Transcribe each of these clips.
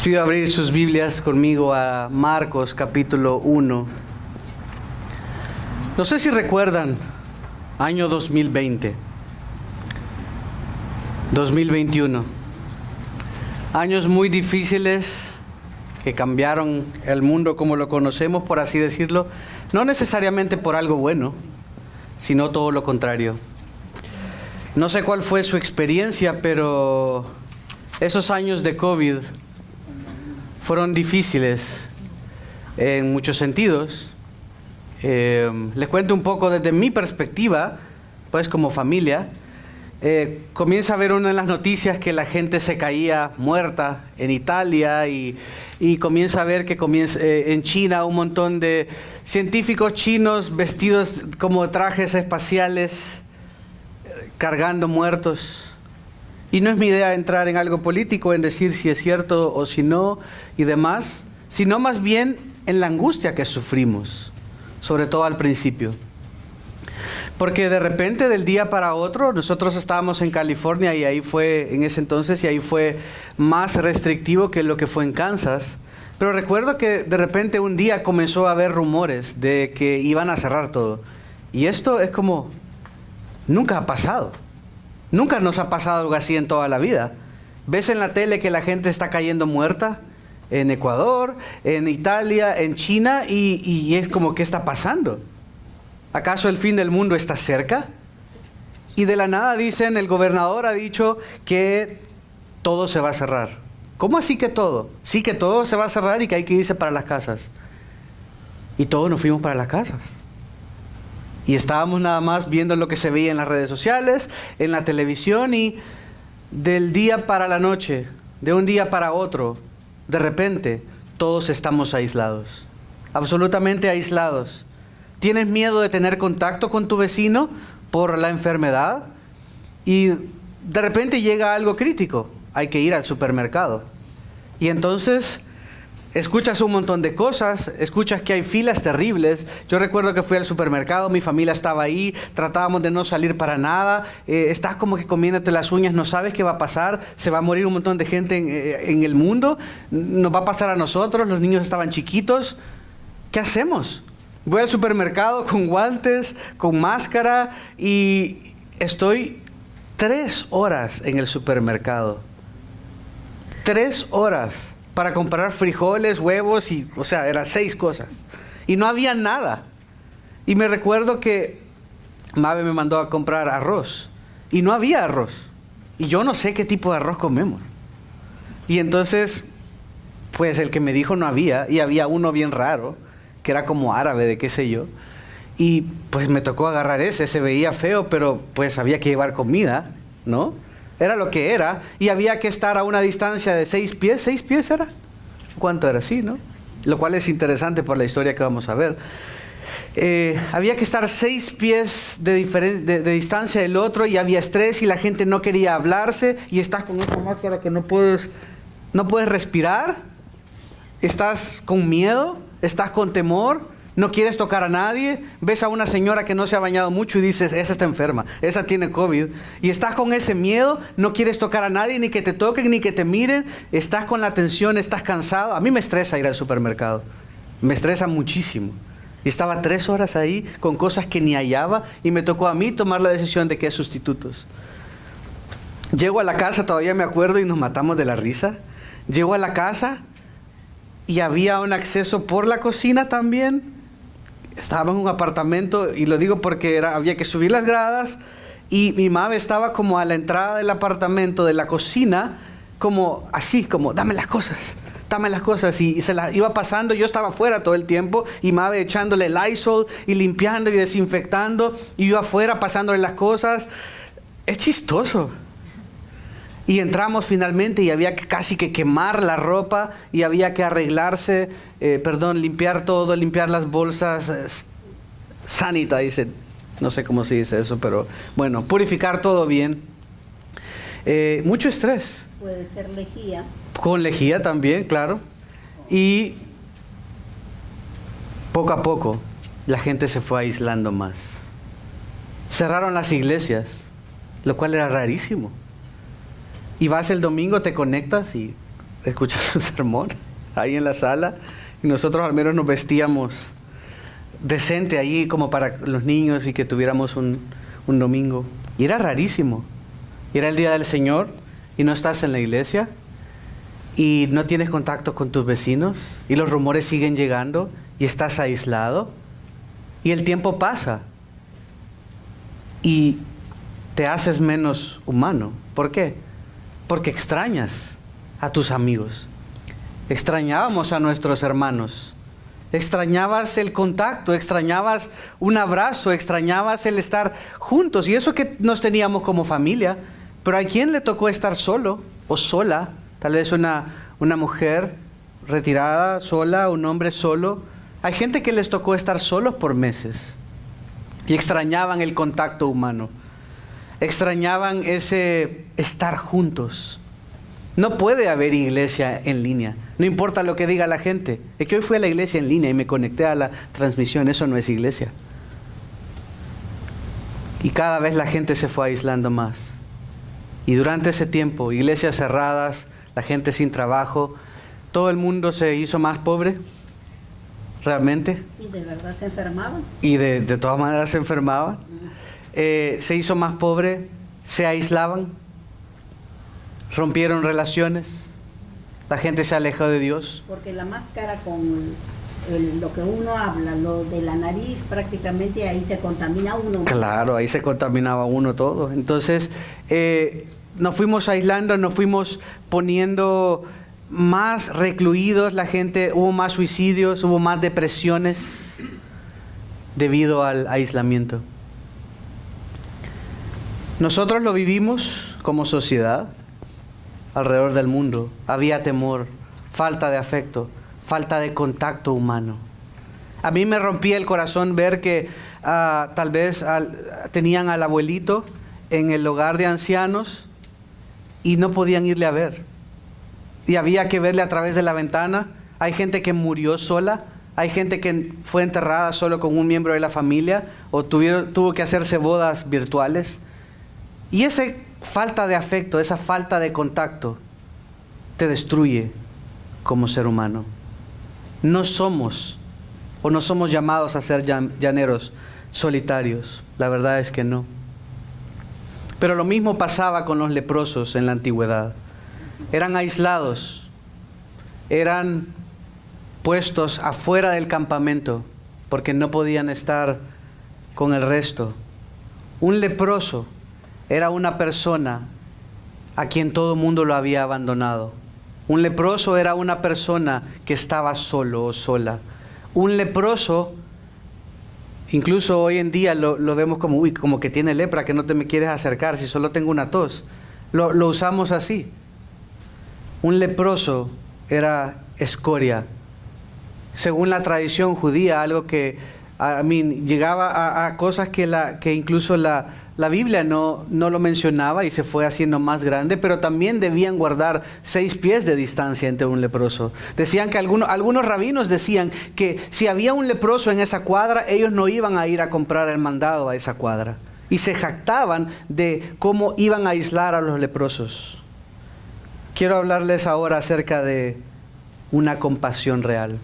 pido abrir sus Biblias conmigo a Marcos capítulo 1. No sé si recuerdan, año 2020, 2021. Años muy difíciles que cambiaron el mundo como lo conocemos, por así decirlo. No necesariamente por algo bueno, sino todo lo contrario. No sé cuál fue su experiencia, pero esos años de COVID fueron difíciles en muchos sentidos. Les cuento un poco desde mi perspectiva, pues como familia. Comienza a ver uno en las noticias que la gente se caía muerta en Italia y comienza a ver que en China un montón de científicos chinos vestidos como trajes espaciales cargando muertos. Y no es mi idea entrar en algo político, en decir si es cierto o si no y demás, sino más bien en la angustia que sufrimos, sobre todo al principio. Porque de repente, del día para otro, nosotros estábamos en California y ahí fue, en ese entonces, y ahí fue más restrictivo que lo que fue en Kansas. Pero recuerdo que de repente un día comenzó a haber rumores de que iban a cerrar todo. Y esto es como, nunca ha pasado. Nunca nos ha pasado algo así en toda la vida. Ves en la tele que la gente está cayendo muerta en Ecuador, en Italia, en China, y es como, ¿qué está pasando? ¿Acaso el fin del mundo está cerca? Y de la nada dicen, el gobernador ha dicho que todo se va a cerrar. ¿Cómo así que todo? Sí, que todo se va a cerrar y que hay que irse para las casas. Y todos nos fuimos para las casas. Y estábamos nada más viendo lo que se veía en las redes sociales, en la televisión, y del día para la noche, de un día para otro, de repente, todos estamos aislados. Absolutamente aislados. ¿Tienes miedo de tener contacto con tu vecino por la enfermedad? Y de repente llega algo crítico. Hay que ir al supermercado. Y entonces escuchas un montón de cosas, escuchas que hay filas terribles. Yo recuerdo que fui al supermercado, mi familia estaba ahí, tratábamos de no salir para nada. Estás como que comiéndote las uñas, no sabes qué va a pasar, se va a morir un montón de gente en el mundo, nos va a pasar a nosotros, los niños estaban chiquitos. ¿Qué hacemos? Voy al supermercado con guantes, con máscara, y estoy 3 horas en el supermercado. 3 horas. Para comprar frijoles, huevos y, o sea, eran 6 cosas. Y no había nada. Y me recuerdo que Mabe me mandó a comprar arroz. Y no había arroz. Y yo no sé qué tipo de arroz comemos. Y entonces, pues el que me dijo no había. Y había uno bien raro, que era como árabe, de qué sé yo. Y pues me tocó agarrar ese. Se veía feo, pero pues había que llevar comida, ¿no? Era lo que era, y había que estar a una distancia de 6 pies. 6 pies era. ¿Cuánto era? Sí, ¿no? Lo cual es interesante por la historia que vamos a ver. Había que estar 6 pies de distancia del otro, y había estrés y la gente no quería hablarse, y estás con esta máscara que no puedes respirar, estás con miedo, estás con temor. No quieres tocar a nadie, ves a una señora que no se ha bañado mucho y dices, esa está enferma, esa tiene COVID. Y estás con ese miedo, no quieres tocar a nadie, ni que te toquen, ni que te miren. Estás con la tensión, estás cansado. A mí me estresa ir al supermercado, me estresa muchísimo. Y estaba 3 horas ahí con cosas que ni hallaba, y me tocó a mí tomar la decisión de qué sustitutos. Llego a la casa, todavía me acuerdo, y nos matamos de la risa. Llego a la casa y había un acceso por la cocina también. Estaba en un apartamento, y lo digo porque había que subir las gradas, y mi madre estaba como a la entrada del apartamento, de la cocina, como así, como dame las cosas, y se las iba pasando. Yo estaba afuera todo el tiempo, y madre echándole Lysol y limpiando y desinfectando, y yo afuera pasándole las cosas. Es chistoso. Y entramos finalmente, y había que casi que quemar la ropa, y había que arreglarse, limpiar todo, limpiar las bolsas, sanitize, no sé cómo se dice eso, pero bueno, purificar todo bien. Mucho estrés. Puede ser lejía. Con lejía también, claro. Y poco a poco la gente se fue aislando más. Cerraron las iglesias, lo cual era rarísimo. Y vas el domingo, te conectas y escuchar su sermón ahí en la sala, y nosotros al menos nos vestíamos decente allí como para los niños y que tuviéramos un domingo. Y era rarísimo. Y era el día del Señor y no estás en la iglesia y no tienes contacto con tus vecinos y los rumores siguen llegando y estás aislado y el tiempo pasa y te haces menos humano. ¿Por qué? Porque extrañas a tus amigos. Extrañábamos a nuestros hermanos. Extrañabas el contacto, extrañabas un abrazo, extrañabas el estar juntos. Y eso que nos teníamos como familia. Pero ¿a quién le tocó estar solo o sola? Tal vez una mujer retirada, sola, un hombre solo. Hay gente que les tocó estar solos por meses. Y extrañaban el contacto humano. Extrañaban ese estar juntos. No puede haber iglesia en línea. No importa lo que diga la gente. Es que hoy fui a la iglesia en línea y me conecté a la transmisión. Eso no es iglesia. Y cada vez la gente se fue aislando más. Y durante ese tiempo, iglesias cerradas, la gente sin trabajo, todo el mundo se hizo más pobre. Realmente. Y de verdad se enfermaban. Y de todas maneras se enfermaban. Se hizo más pobre, se aislaban, rompieron relaciones, la gente se alejó de Dios. Porque la máscara con lo que uno habla, lo de la nariz, prácticamente ahí se contamina uno. Claro, ahí se contaminaba uno todo. Entonces, nos fuimos aislando, nos fuimos poniendo más recluidos, la gente, hubo más suicidios, hubo más depresiones debido al aislamiento. Nosotros lo vivimos como sociedad alrededor del mundo. Había temor, falta de afecto, falta de contacto humano. A mí me rompía el corazón ver que tal vez tenían al abuelito en el hogar de ancianos y no podían irle a ver. Y había que verle a través de la ventana. Hay gente que murió sola, hay gente que fue enterrada solo con un miembro de la familia o tuvo que hacerse bodas virtuales. Y esa falta de afecto, esa falta de contacto, te destruye como ser humano. No somos llamados a ser llaneros solitarios. La verdad es que no. Pero lo mismo pasaba con los leprosos en la antigüedad. Eran aislados, eran puestos afuera del campamento porque no podían estar con el resto. Un leproso era una persona a quien todo el mundo lo había abandonado. Un leproso era una persona que estaba solo o sola. Un leproso, incluso hoy en día lo vemos como, como que tiene lepra, que no te me quieres acercar, si solo tengo una tos. Lo usamos así. Un leproso era escoria. Según la tradición judía, algo que llegaba a cosas que incluso la Biblia no lo mencionaba y se fue haciendo más grande, pero también debían guardar 6 pies de distancia entre un leproso. Decían que algunos rabinos decían que si había un leproso en esa cuadra, ellos no iban a ir a comprar el mandado a esa cuadra. Y se jactaban de cómo iban a aislar a los leprosos. Quiero hablarles ahora acerca de una compasión real.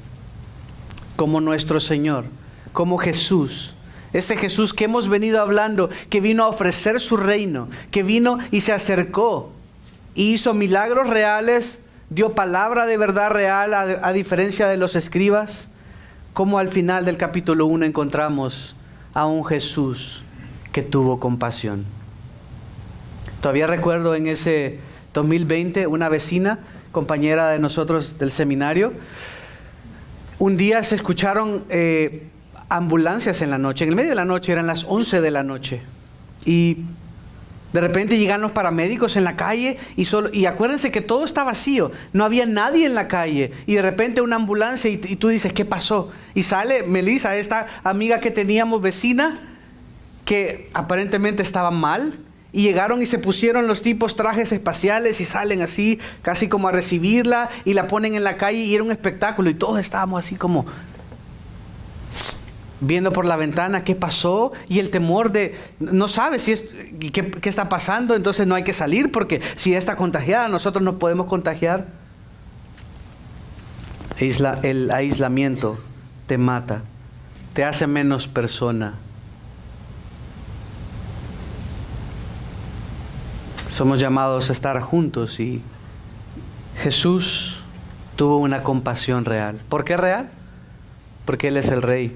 Como nuestro Señor, como Jesús. Ese Jesús que hemos venido hablando, que vino a ofrecer su reino, que vino y se acercó, y hizo milagros reales, dio palabra de verdad real a diferencia de los escribas, como al final del capítulo 1 encontramos a un Jesús que tuvo compasión. Todavía recuerdo en ese 2020 una vecina, compañera de nosotros del seminario, un día se escucharon ambulancias en la noche, en el medio de la noche, eran las 11 de la noche, y de repente llegan los paramédicos en la calle y acuérdense que todo está vacío, no había nadie en la calle, y de repente una ambulancia y tú dices, ¿qué pasó? Y sale Melissa, esta amiga que teníamos vecina, que aparentemente estaba mal, y llegaron y se pusieron los tipos trajes espaciales y salen así, casi como a recibirla, y la ponen en la calle y era un espectáculo, y todos estábamos así como viendo por la ventana qué pasó, y el temor de no sabes qué está pasando, entonces no hay que salir porque si está contagiada nosotros nos podemos contagiar. El aislamiento te mata, te hace menos persona. Somos llamados a estar juntos y Jesús tuvo una compasión real. ¿Por qué real? Porque Él es el Rey.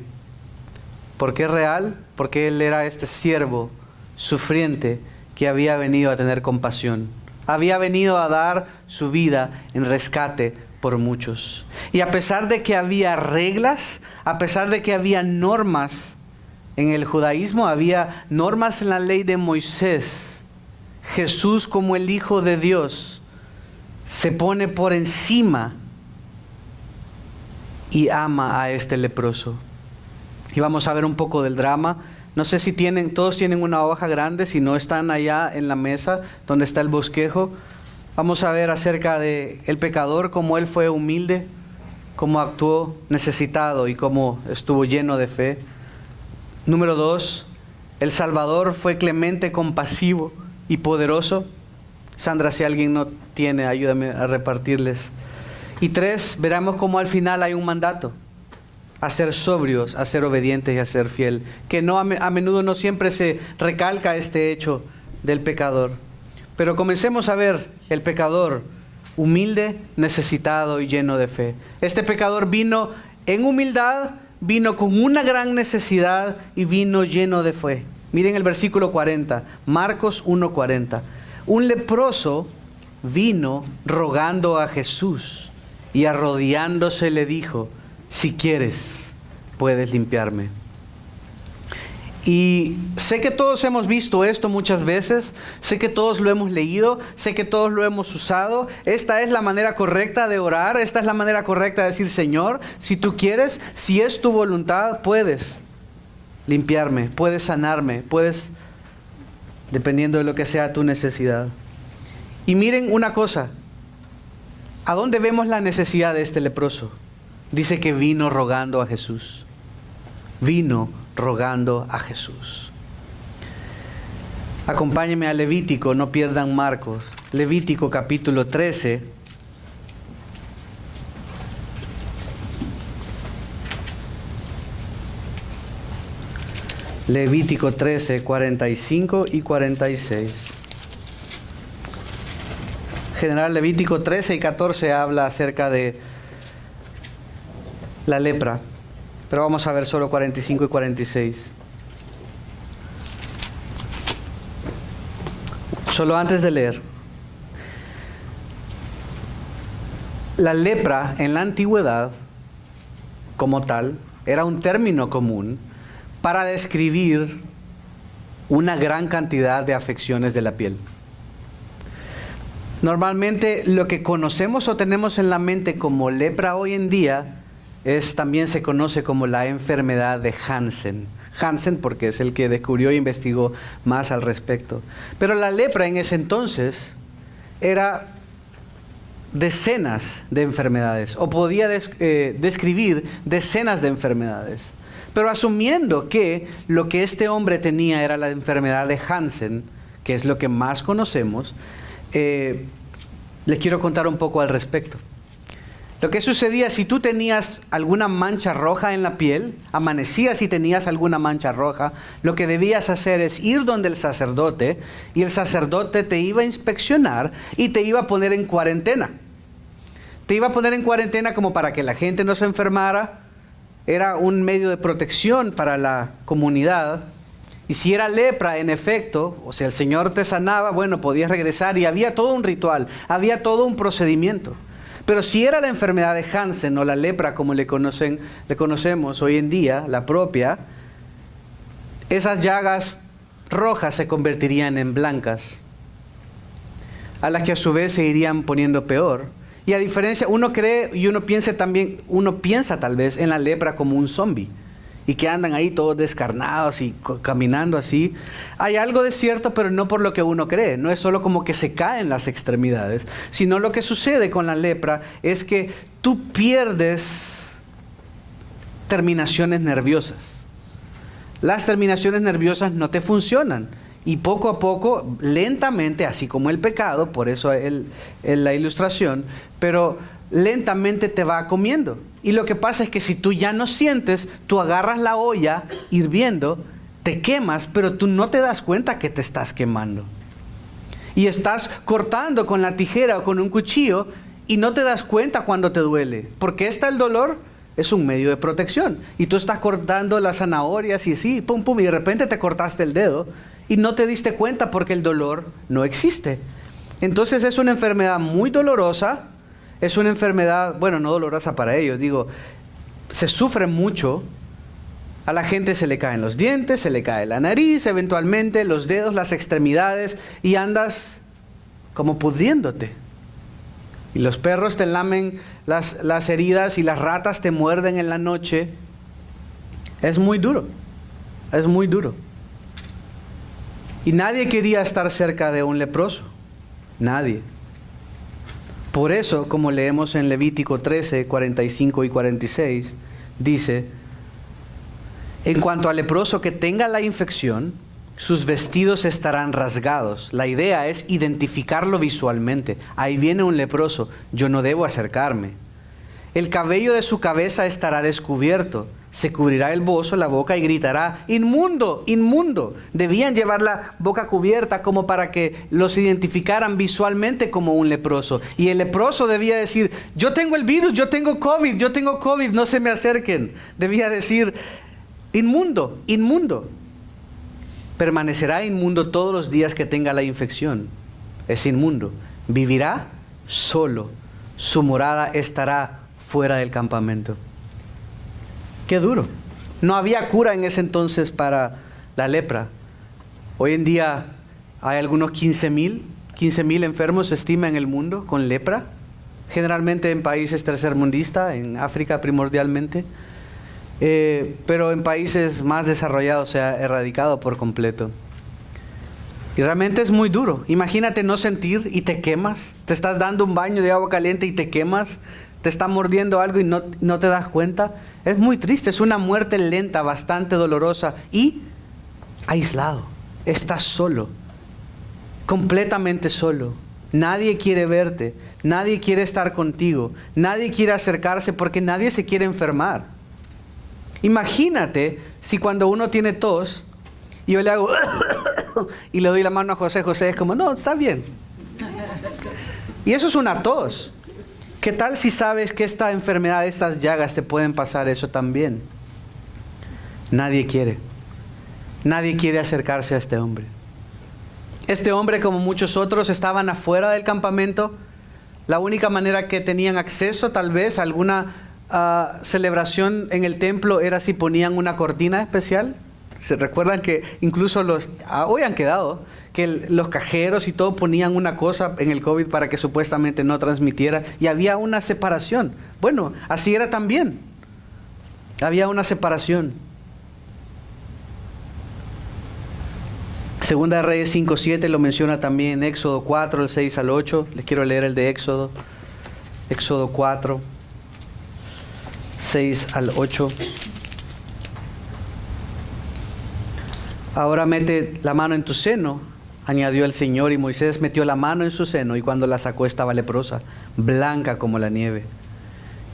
¿Por qué real? Porque Él era este siervo sufriente que había venido a tener compasión. Había venido a dar su vida en rescate por muchos. Y a pesar de que había reglas, a pesar de que había normas en el judaísmo, había normas en la ley de Moisés, Jesús, como el Hijo de Dios, se pone por encima y ama a este leproso. Y vamos a ver un poco del drama. No sé si todos tienen una hoja grande, si no están allá en la mesa donde está el bosquejo. Vamos a ver acerca de el pecador, cómo él fue humilde, cómo actuó necesitado y cómo estuvo lleno de fe. Número 2, el Salvador fue clemente, compasivo y poderoso. Sandra, si alguien no tiene, ayúdame a repartirles. Y 3, veremos cómo al final hay un mandato: a ser sobrios, a ser obedientes y a ser fiel. Que a menudo no siempre se recalca este hecho del pecador. Pero comencemos a ver el pecador humilde, necesitado y lleno de fe. Este pecador vino en humildad, vino con una gran necesidad y vino lleno de fe. Miren el versículo 40, Marcos 1:40. Un leproso vino rogando a Jesús y arrodillándose le dijo: si quieres, puedes limpiarme. Y sé que todos hemos visto esto muchas veces, sé que todos lo hemos leído, sé que todos lo hemos usado. Esta es la manera correcta de orar, esta es la manera correcta de decir: Señor, si tú quieres, si es tu voluntad, puedes limpiarme, puedes sanarme, puedes, dependiendo de lo que sea tu necesidad. Y miren una cosa, ¿a dónde vemos la necesidad de este leproso? Dice que vino rogando a Jesús. Vino rogando a Jesús. Acompáñenme a Levítico, no pierdan Marcos. Levítico capítulo 13. Levítico 13, 45 y 46. General, Levítico 13 y 14 habla acerca de la lepra, pero vamos a ver solo 45 y 46. Solo antes de leer. La lepra en la antigüedad, como tal, era un término común para describir una gran cantidad de afecciones de la piel. Normalmente lo que conocemos o tenemos en la mente como lepra hoy en día también se conoce como la enfermedad de Hansen. Hansen porque es el que descubrió e investigó más al respecto. Pero la lepra en ese entonces era decenas de enfermedades, o podía describir decenas de enfermedades. Pero asumiendo que lo que este hombre tenía era la enfermedad de Hansen, que es lo que más conocemos, les quiero contar un poco al respecto. Lo que sucedía, si tú tenías alguna mancha roja en la piel, amanecías y tenías alguna mancha roja, lo que debías hacer es ir donde el sacerdote, y el sacerdote te iba a inspeccionar y te iba a poner en cuarentena. Te iba a poner en cuarentena como para que la gente no se enfermara. Era un medio de protección para la comunidad. Y si era lepra, en efecto, o sea, el Señor te sanaba, bueno, podías regresar, y había todo un ritual, había todo un procedimiento. Pero si era la enfermedad de Hansen o la lepra como le conocemos hoy en día, la propia, esas llagas rojas se convertirían en blancas, a las que a su vez se irían poniendo peor. Y a diferencia, uno cree y uno piensa tal vez en la lepra como un zombie, y que andan ahí todos descarnados y caminando así. Hay algo de cierto, pero no por lo que uno cree. No es solo como que se caen las extremidades, sino lo que sucede con la lepra es que tú pierdes terminaciones nerviosas. Las terminaciones nerviosas no te funcionan, y poco a poco, lentamente, así como el pecado, por eso la ilustración, pero lentamente te va comiendo. Y lo que pasa es que si tú ya no sientes, tú agarras la olla hirviendo, te quemas, pero tú no te das cuenta que te estás quemando. Y estás cortando con la tijera o con un cuchillo y no te das cuenta cuando te duele. Porque el dolor es un medio de protección. Y tú estás cortando las zanahorias y así, pum, pum, y de repente te cortaste el dedo y no te diste cuenta porque el dolor no existe. Entonces es una enfermedad muy dolorosa. Es una enfermedad, bueno, no dolorosa para ellos, digo, se sufre mucho. A la gente se le caen los dientes, se le cae la nariz, eventualmente los dedos, las extremidades, y andas como pudriéndote. Y los perros te lamen las heridas y las ratas te muerden en la noche. Es muy duro, es muy duro. Y nadie quería estar cerca de un leproso, nadie. Por eso, como leemos en Levítico 13, 45 y 46, dice: en cuanto al leproso que tenga la infección, sus vestidos estarán rasgados. La idea es identificarlo visualmente. Ahí viene un leproso, yo no debo acercarme. El cabello de su cabeza estará descubierto. Se cubrirá el bozo, la boca, y gritará: ¡inmundo, inmundo! Debían llevar la boca cubierta como para que los identificaran visualmente como un leproso. Y el leproso debía decir: yo tengo el virus, yo tengo COVID, no se me acerquen. Debía decir: inmundo, inmundo. Permanecerá inmundo todos los días que tenga la infección. Es inmundo. Vivirá solo. Su morada estará fuera del campamento. Qué duro. No había cura en ese entonces para la lepra. Hoy en día hay algunos 15,000 enfermos, se estima, en el mundo con lepra. Generalmente en países tercermundistas, en África primordialmente. Pero en países más desarrollados se ha erradicado por completo. Y realmente es muy duro. Imagínate no sentir y te quemas. Te estás dando un baño de agua caliente y te quemas. Te está mordiendo algo y no te das cuenta. Es muy triste. Es una muerte lenta, bastante dolorosa y aislado. Estás solo. Completamente solo. Nadie quiere verte. Nadie quiere estar contigo. Nadie quiere acercarse porque nadie se quiere enfermar. Imagínate si cuando uno tiene tos y yo le hago y le doy la mano a José, José es como: no, está bien. Y eso es una tos. ¿Qué tal si sabes que esta enfermedad, estas llagas te pueden pasar eso también? Nadie quiere acercarse a este hombre. Este hombre, como muchos otros, estaban afuera del campamento. La única manera que tenían acceso tal vez a alguna celebración en el templo era si ponían una cortina especial. ¿Se recuerdan que incluso hoy han quedado que los cajeros y todo ponían una cosa en el COVID para que supuestamente no transmitiera, y había una separación? Bueno, así era también. Había una separación. Segunda de Reyes 5:7 lo menciona también. Éxodo 4, el 6 al 8. Les quiero leer el de Éxodo. Éxodo 4. 6 al 8. Ahora mete la mano en tu seno, añadió el Señor, y Moisés metió la mano en su seno, y cuando la sacó estaba leprosa, blanca como la nieve.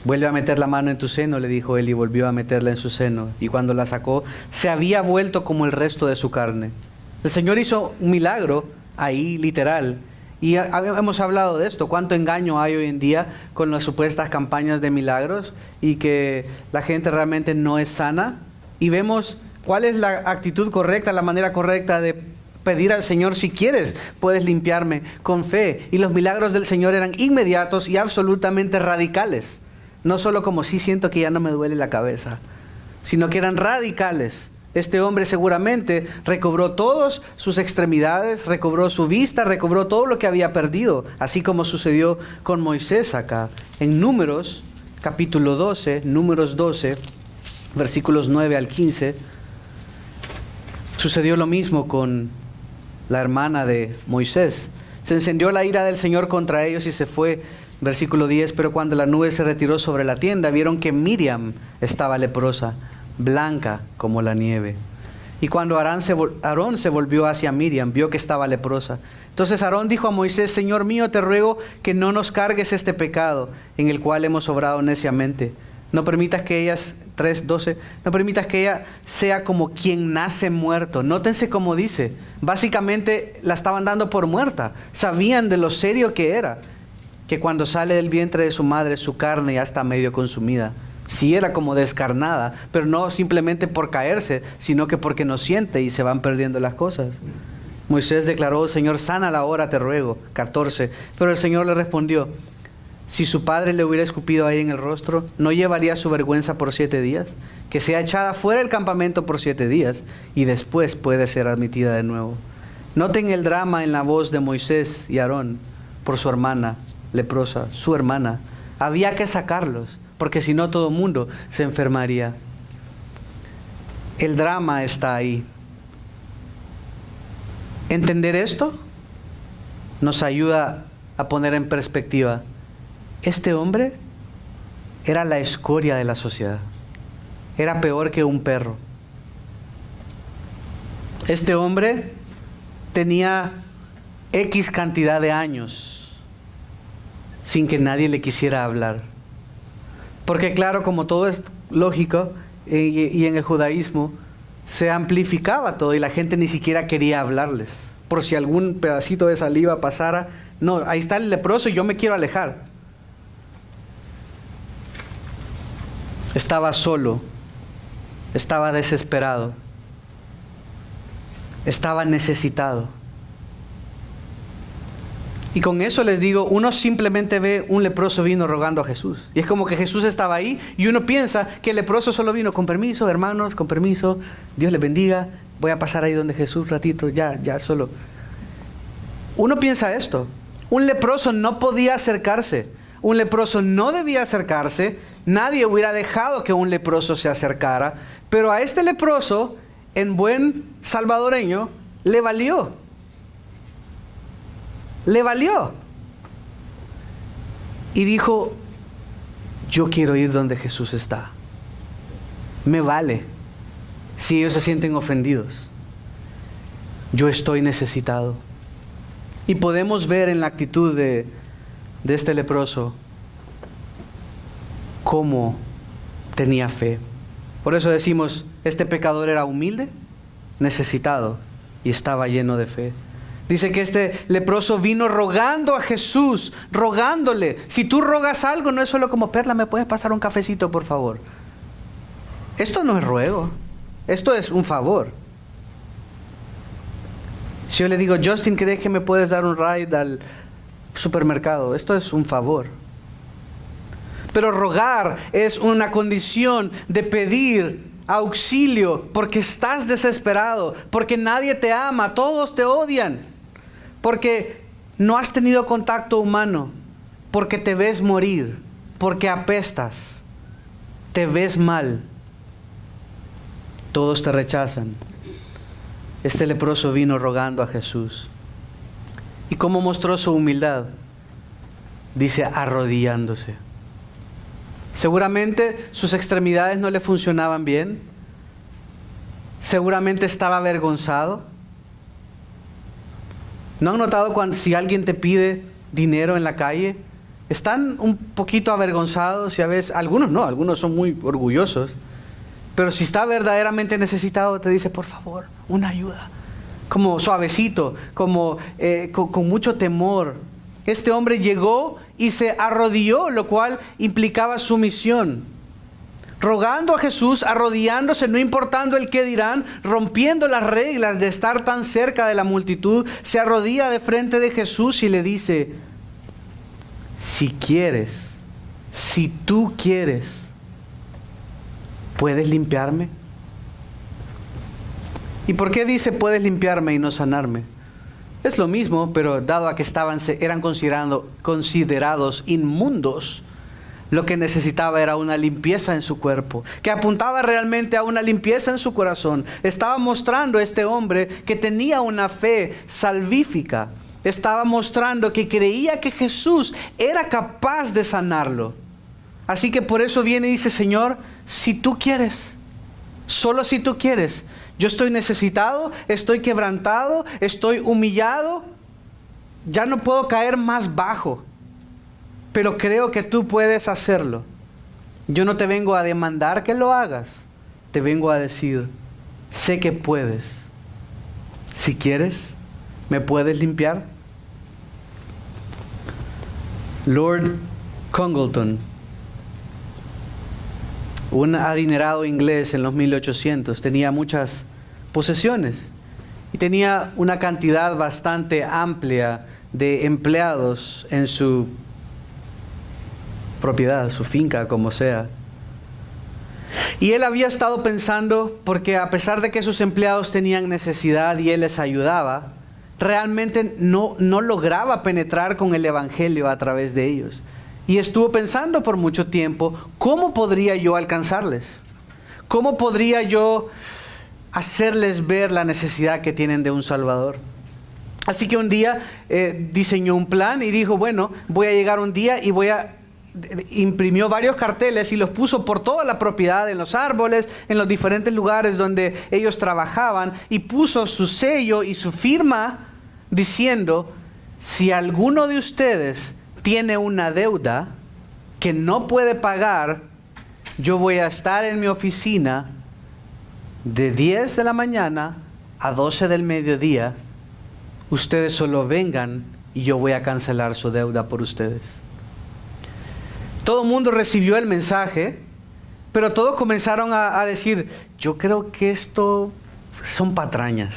Vuelve a meter la mano en tu seno, le dijo él, y volvió a meterla en su seno, y cuando la sacó se había vuelto como el resto de su carne. El Señor hizo un milagro ahí, literal. Y hemos hablado de esto, cuánto engaño hay hoy en día con las supuestas campañas de milagros y que la gente realmente no es sana. Y vemos cuál es la actitud correcta, la manera correcta de pedir al Señor: si quieres, puedes limpiarme, con fe. Y los milagros del Señor eran inmediatos y absolutamente radicales. No solo como: sí, siento que ya no me duele la cabeza, sino que eran radicales. Este hombre seguramente recobró todas sus extremidades, recobró su vista, recobró todo lo que había perdido, así como sucedió con Moisés acá. En Números, capítulo 12, Números 12, versículos 9 al 15, sucedió lo mismo con la hermana de Moisés. Se encendió la ira del Señor contra ellos y se fue. Versículo 10, pero cuando la nube se retiró sobre la tienda, vieron que Miriam estaba leprosa, blanca como la nieve. Y cuando Aarón se volvió hacia Miriam, vio que estaba leprosa. Entonces Aarón dijo a Moisés: Señor mío, te ruego que no nos cargues este pecado en el cual hemos obrado neciamente. No permitas que ella, 3:12, no permitas que ella sea como quien nace muerto. Nótense cómo dice. Básicamente la estaban dando por muerta. Sabían de lo serio que era. Que cuando sale del vientre de su madre, su carne ya está medio consumida. Sí era como descarnada, pero no simplemente por caerse, sino que porque no siente y se van perdiendo las cosas. Moisés declaró: Señor, sánala ahora, te ruego. 14. Pero el Señor le respondió: si su padre le hubiera escupido ahí en el rostro, ¿no llevaría su vergüenza por 7 días? Que sea echada fuera del campamento por 7 días y después puede ser admitida de nuevo. Noten el drama en la voz de Moisés y Aarón por su hermana leprosa, su hermana. Había que sacarlos, porque si no todo el mundo se enfermaría. El drama está ahí. Entender esto nos ayuda a poner en perspectiva. Este hombre era la escoria de la sociedad. Era peor que un perro. Este hombre tenía X cantidad de años sin que nadie le quisiera hablar. Porque claro, como todo es lógico, y en el judaísmo se amplificaba todo y la gente ni siquiera quería hablarles. Por si algún pedacito de saliva pasara, no, ahí está el leproso y yo me quiero alejar. Estaba solo, estaba desesperado, estaba necesitado. Y con eso les digo, uno simplemente ve un leproso vino rogando a Jesús. Y es como que Jesús estaba ahí y uno piensa que el leproso solo vino: con permiso, hermanos, con permiso, Dios les bendiga, voy a pasar ahí donde Jesús ratito, ya solo. Uno piensa esto. Un leproso no podía acercarse. Un leproso no debía acercarse. Nadie hubiera dejado que un leproso se acercara. Pero a este leproso, en buen salvadoreño, le valió. Le valió. Y dijo: yo quiero ir donde Jesús está. Me vale si ellos se sienten ofendidos. Yo estoy necesitado. Y podemos ver en la actitud de este leproso cómo tenía fe. Por eso decimos, este pecador era humilde, necesitado y estaba lleno de fe. Dice que este leproso vino rogando a Jesús, rogándole. Si tú rogas algo, no es solo como: Perla, ¿me puedes pasar un cafecito, por favor? Esto no es ruego, esto es un favor. Si yo le digo: Justin, ¿crees que me puedes dar un ride al supermercado? Esto es un favor. Pero rogar es una condición de pedir auxilio porque estás desesperado, porque nadie te ama, todos te odian, porque no has tenido contacto humano, porque te ves morir, porque apestas, te ves mal, todos te rechazan. Este leproso vino rogando a Jesús. ¿Y cómo mostró su humildad? Dice: arrodillándose. Seguramente sus extremidades no le funcionaban bien. Seguramente estaba avergonzado. ¿No han notado si alguien te pide dinero en la calle? Están un poquito avergonzados y a veces, algunos no, algunos son muy orgullosos. Pero si está verdaderamente necesitado, te dice: por favor, una ayuda. Como suavecito, como con mucho temor. Este hombre llegó y se arrodilló, lo cual implicaba sumisión. Rogando a Jesús, arrodillándose, no importando el qué dirán, rompiendo las reglas de estar tan cerca de la multitud, se arrodilla de frente de Jesús y le dice: si quieres, si tú quieres, ¿puedes limpiarme? ¿Y por qué dice puedes limpiarme y no sanarme? Es lo mismo, pero dado a que eran considerados inmundos, lo que necesitaba era una limpieza en su cuerpo, que apuntaba realmente a una limpieza en su corazón. Estaba mostrando este hombre que tenía una fe salvífica. Estaba mostrando que creía que Jesús era capaz de sanarlo. Así que por eso viene y dice: Señor, si tú quieres, Solo si tú quieres. Yo estoy necesitado, estoy quebrantado, estoy humillado. Ya no puedo caer más bajo. Pero creo que tú puedes hacerlo. Yo no te vengo a demandar que lo hagas. Te vengo a decir, sé que puedes. Si quieres, ¿me puedes limpiar? Lord Congleton, un adinerado inglés en los 1800, tenía muchas posesiones y tenía una cantidad bastante amplia de empleados en su propiedad, su finca, como sea. Y él había estado pensando, porque a pesar de que sus empleados tenían necesidad y él les ayudaba, realmente no lograba penetrar con el evangelio a través de ellos. Y estuvo pensando por mucho tiempo, ¿cómo podría yo alcanzarles? ¿Cómo podría yo hacerles ver la necesidad que tienen de un Salvador? Así que un día diseñó un plan y dijo, bueno, voy a llegar un día y imprimió varios carteles y los puso por toda la propiedad, en los árboles, en los diferentes lugares donde ellos trabajaban, y puso su sello y su firma diciendo, si alguno de ustedes tiene una deuda que no puede pagar, yo voy a estar en mi oficina de 10 de la mañana a 12 del mediodía. Ustedes solo vengan y yo voy a cancelar su deuda por ustedes. Todo el mundo recibió el mensaje, pero todos comenzaron a decir, yo creo que esto son patrañas.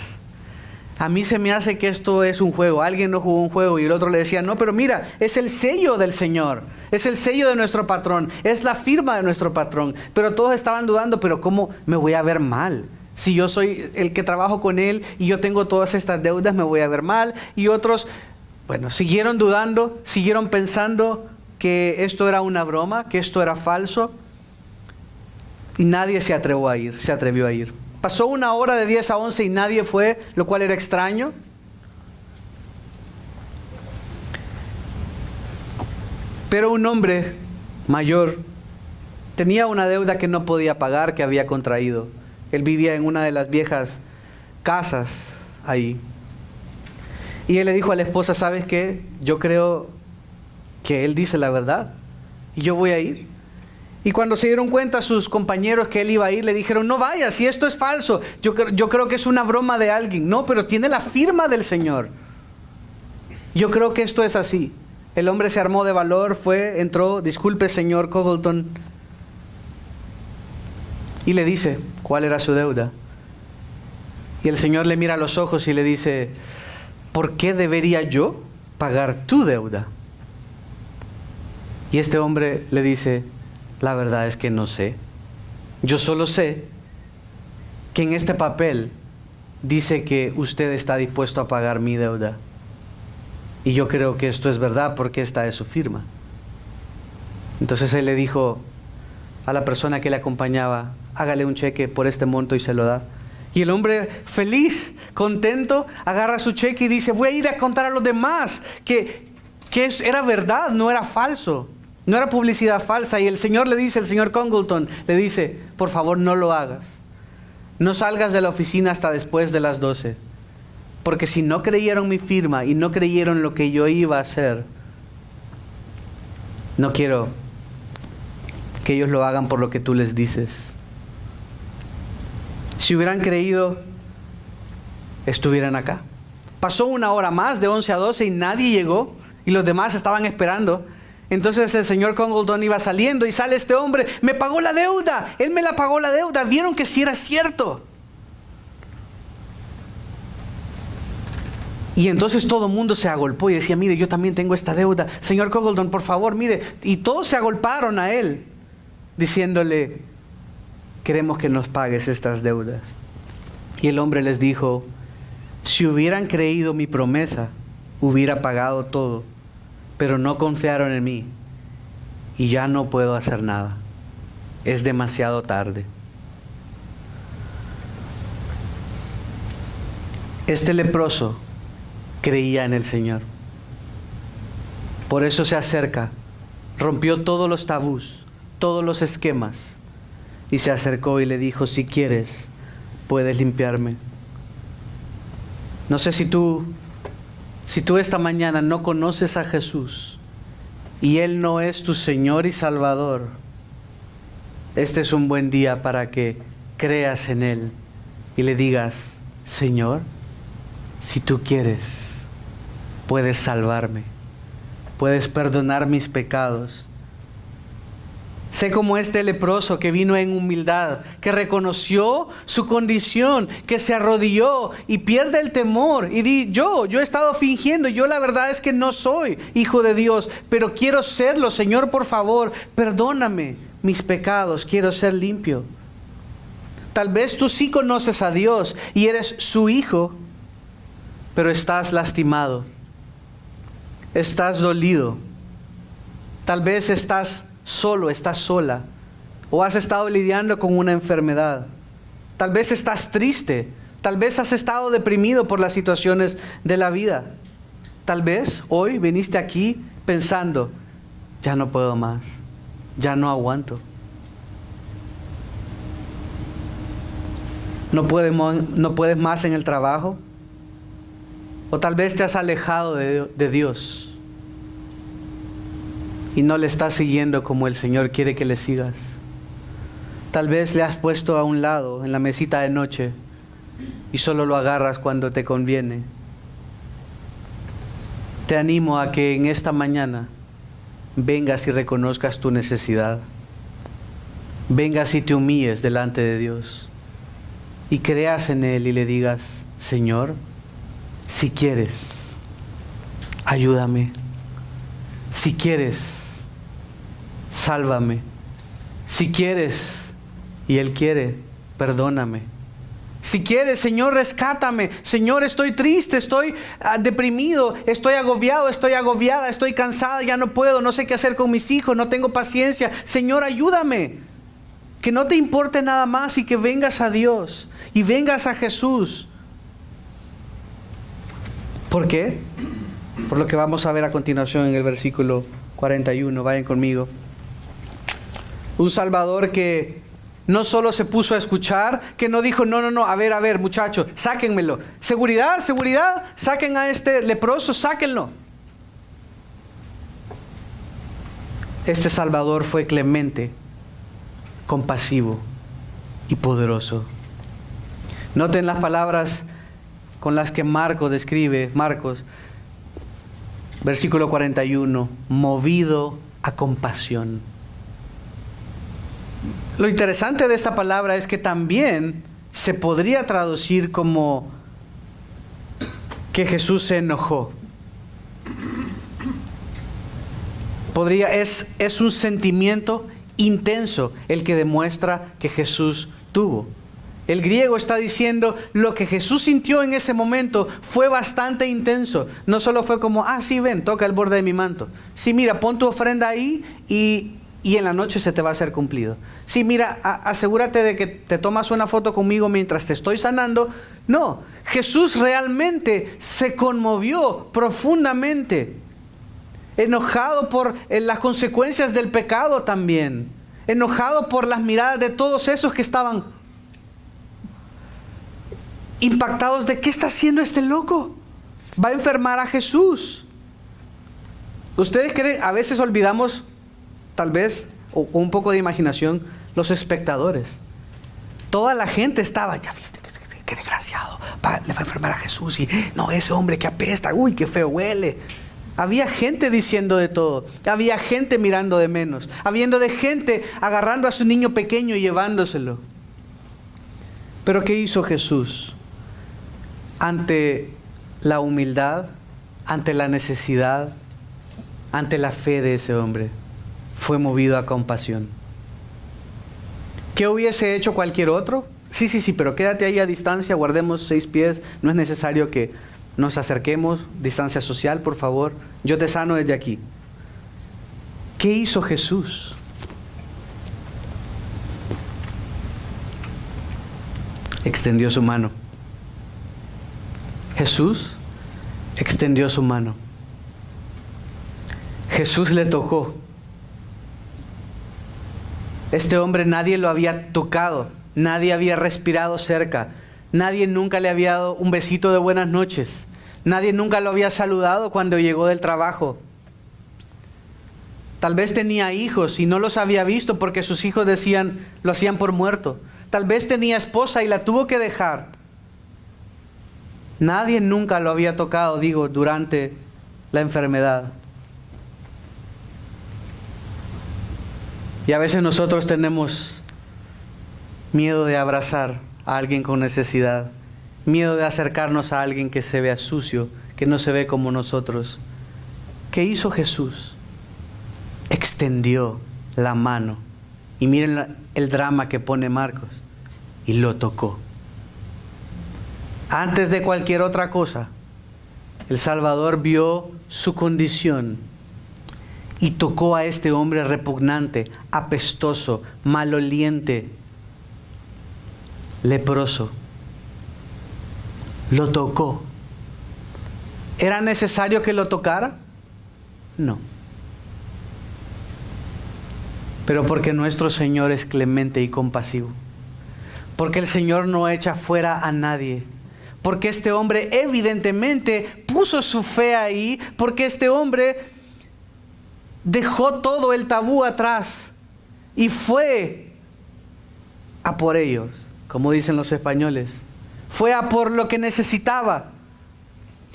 A mí se me hace que esto es un juego. Alguien no jugó un juego y el otro le decía, no, pero mira, es el sello del Señor, es el sello de nuestro patrón, es la firma de nuestro patrón. Pero todos estaban dudando, pero ¿cómo me voy a ver mal? Si yo soy el que trabajo con él y yo tengo todas estas deudas, me voy a ver mal. Y otros, bueno, siguieron dudando, siguieron pensando que esto era una broma, que esto era falso. Y nadie se atrevió a ir. Pasó una hora de 10 a 11 y nadie fue, lo cual era extraño. Pero un hombre mayor tenía una deuda que no podía pagar, que había contraído. Él vivía en una de las viejas casas ahí. Y él le dijo a la esposa, ¿sabes qué? Yo creo que él dice la verdad y yo voy a ir. Y cuando se dieron cuenta sus compañeros que él iba a ir, le dijeron, no vayas, si esto es falso, yo creo que es una broma de alguien. No, pero tiene la firma del Señor. Yo creo que esto es así. El hombre se armó de valor, entró, disculpe señor Congleton, y le dice cuál era su deuda. Y el Señor le mira a los ojos y le dice, ¿por qué debería yo pagar tu deuda? Y este hombre le dice, la verdad es que no sé. Yo solo sé que en este papel dice que usted está dispuesto a pagar mi deuda. Y yo creo que esto es verdad porque esta es su firma. Entonces él le dijo a la persona que le acompañaba, hágale un cheque por este monto y se lo da. Y el hombre feliz, contento, agarra su cheque y dice, voy a ir a contar a los demás que era verdad, no era falso. No era publicidad falsa. Y el Señor le dice, el señor Congleton le dice, por favor no lo hagas. No salgas de la oficina hasta después de las 12. Porque si no creyeron mi firma y no creyeron lo que yo iba a hacer, no quiero que ellos lo hagan por lo que tú les dices. Si hubieran creído, estuvieran acá. Pasó una hora más, de 11 a 12, y nadie llegó. Y los demás estaban esperando. Entonces el señor Congleton iba saliendo y sale este hombre, me pagó la deuda, él me la pagó la deuda. Vieron que sí era cierto. Y entonces todo el mundo se agolpó y decía, mire, yo también tengo esta deuda. Señor Congleton, por favor, mire. Y todos se agolparon a él, diciéndole, queremos que nos pagues estas deudas. Y el hombre les dijo, si hubieran creído mi promesa, hubiera pagado todo. Pero no confiaron en mí y ya no puedo hacer nada. Es demasiado tarde. Este leproso creía en el Señor. Por eso se acerca, rompió todos los tabús, todos los esquemas y se acercó y le dijo, si quieres, puedes limpiarme. No sé si tú esta mañana no conoces a Jesús y Él no es tu Señor y Salvador, este es un buen día para que creas en Él y le digas, Señor, si tú quieres, puedes salvarme, puedes perdonar mis pecados. Sé como este leproso que vino en humildad, que reconoció su condición, que se arrodilló y pierde el temor y yo he estado fingiendo, yo la verdad es que no soy hijo de Dios, pero quiero serlo, Señor, por favor, perdóname mis pecados, quiero ser limpio. Tal vez tú sí conoces a Dios y eres su hijo, pero estás lastimado, estás dolido, tal vez estás solo, estás sola, o has estado lidiando con una enfermedad, tal vez estás triste, tal vez has estado deprimido por las situaciones de la vida, tal vez hoy viniste aquí pensando, ya no puedo más, ya no aguanto, no puedes más en el trabajo, o tal vez te has alejado de Dios y no le estás siguiendo como el Señor quiere que le sigas. Tal vez le has puesto a un lado en la mesita de noche y solo lo agarras cuando te conviene. Te animo a que en esta mañana vengas y reconozcas tu necesidad. Vengas y te humilles delante de Dios y creas en Él y le digas, Señor, si quieres, ayúdame. Si quieres, sálvame. Si quieres, y Él quiere, perdóname. Si quieres, Señor, rescátame. Señor, estoy triste, estoy deprimido, estoy agobiado, estoy agobiada, estoy cansada, ya no puedo, no sé qué hacer con mis hijos, no tengo paciencia. Señor, ayúdame. Que no te importe nada más y que vengas a Dios y vengas a Jesús. ¿Por qué? Por lo que vamos a ver a continuación en el versículo 41. Vayan conmigo. Un Salvador que no solo se puso a escuchar, que no dijo, no, a ver, muchachos, sáquenmelo. Seguridad, saquen a este leproso, sáquenlo. Este Salvador fue clemente, compasivo y poderoso. Noten las palabras con las que Marcos describe, versículo 41, movido a compasión. Lo interesante de esta palabra es que también se podría traducir como que Jesús se enojó. Es un sentimiento intenso el que demuestra que Jesús tuvo. El griego está diciendo lo que Jesús sintió en ese momento fue bastante intenso. No solo fue como, sí, ven, toca el borde de mi manto. Sí, mira, pon tu ofrenda ahí y en la noche se te va a hacer cumplido. Sí, mira, asegúrate de que te tomas una foto conmigo mientras te estoy sanando. No, Jesús realmente se conmovió profundamente. Enojado por las consecuencias del pecado también. Enojado por las miradas de todos esos que estaban impactados de ¿qué está haciendo este loco? Va a enfermar a Jesús. ¿Ustedes creen? A veces olvidamos, tal vez, o un poco de imaginación, los espectadores. Toda la gente estaba, ya viste, qué desgraciado, le va a enfermar a Jesús y no, ese hombre que apesta, uy, qué feo huele. Había gente diciendo de todo, había gente mirando de menos, habiendo de gente agarrando a su niño pequeño y llevándoselo. Pero ¿qué hizo Jesús? Ante la humildad, ante la necesidad, ante la fe de ese hombre, fue movido a compasión. ¿Qué hubiese hecho cualquier otro? Sí, pero quédate ahí a distancia, guardemos 6 pies, no es necesario que nos acerquemos, distancia social, por favor, yo te sano desde aquí. ¿Qué hizo Jesús? Extendió su mano. Jesús extendió su mano. Jesús le tocó. Este hombre nadie lo había tocado, nadie había respirado cerca, nadie nunca le había dado un besito de buenas noches, nadie nunca lo había saludado cuando llegó del trabajo. Tal vez tenía hijos y no los había visto porque sus hijos lo hacían por muerto. Tal vez tenía esposa y la tuvo que dejar. Nadie nunca lo había tocado, durante la enfermedad. Y a veces nosotros tenemos miedo de abrazar a alguien con necesidad, miedo de acercarnos a alguien que se vea sucio, que no se ve como nosotros. ¿Qué hizo Jesús? Extendió la mano. Y miren el drama que pone Marcos. Y lo tocó. Antes de cualquier otra cosa, el Salvador vio su condición y tocó a este hombre repugnante, apestoso, maloliente, leproso. Lo tocó. ¿Era necesario que lo tocara? No. Pero porque nuestro Señor es clemente y compasivo. Porque el Señor no echa fuera a nadie. Porque este hombre evidentemente puso su fe ahí. Porque este hombre dejó todo el tabú atrás y fue a por ellos, como dicen los españoles. Fue a por lo que necesitaba.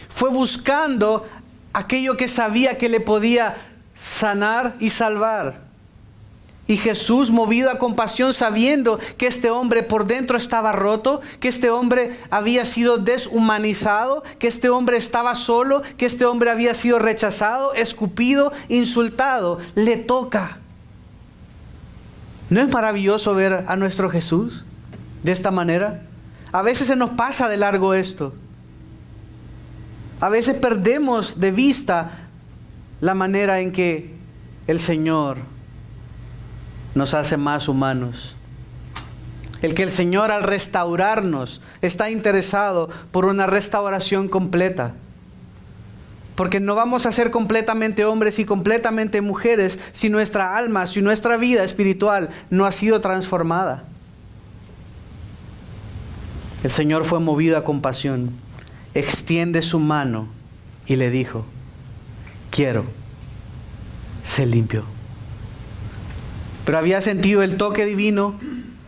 Fue buscando aquello que sabía que le podía sanar y salvar. Y Jesús, movido a compasión, sabiendo que este hombre por dentro estaba roto, que este hombre había sido deshumanizado, que este hombre estaba solo, que este hombre había sido rechazado, escupido, insultado, le toca. ¿No es maravilloso ver a nuestro Jesús de esta manera? A veces se nos pasa de largo esto. A veces perdemos de vista la manera en que el Señor nos hace más humanos. El que el Señor, al restaurarnos, está interesado por una restauración completa. Porque no vamos a ser completamente hombres y completamente mujeres si nuestra alma, si nuestra vida espiritual no ha sido transformada. El Señor fue movido a compasión, extiende su mano y le dijo: quiero, sé limpio. Pero había sentido el toque divino,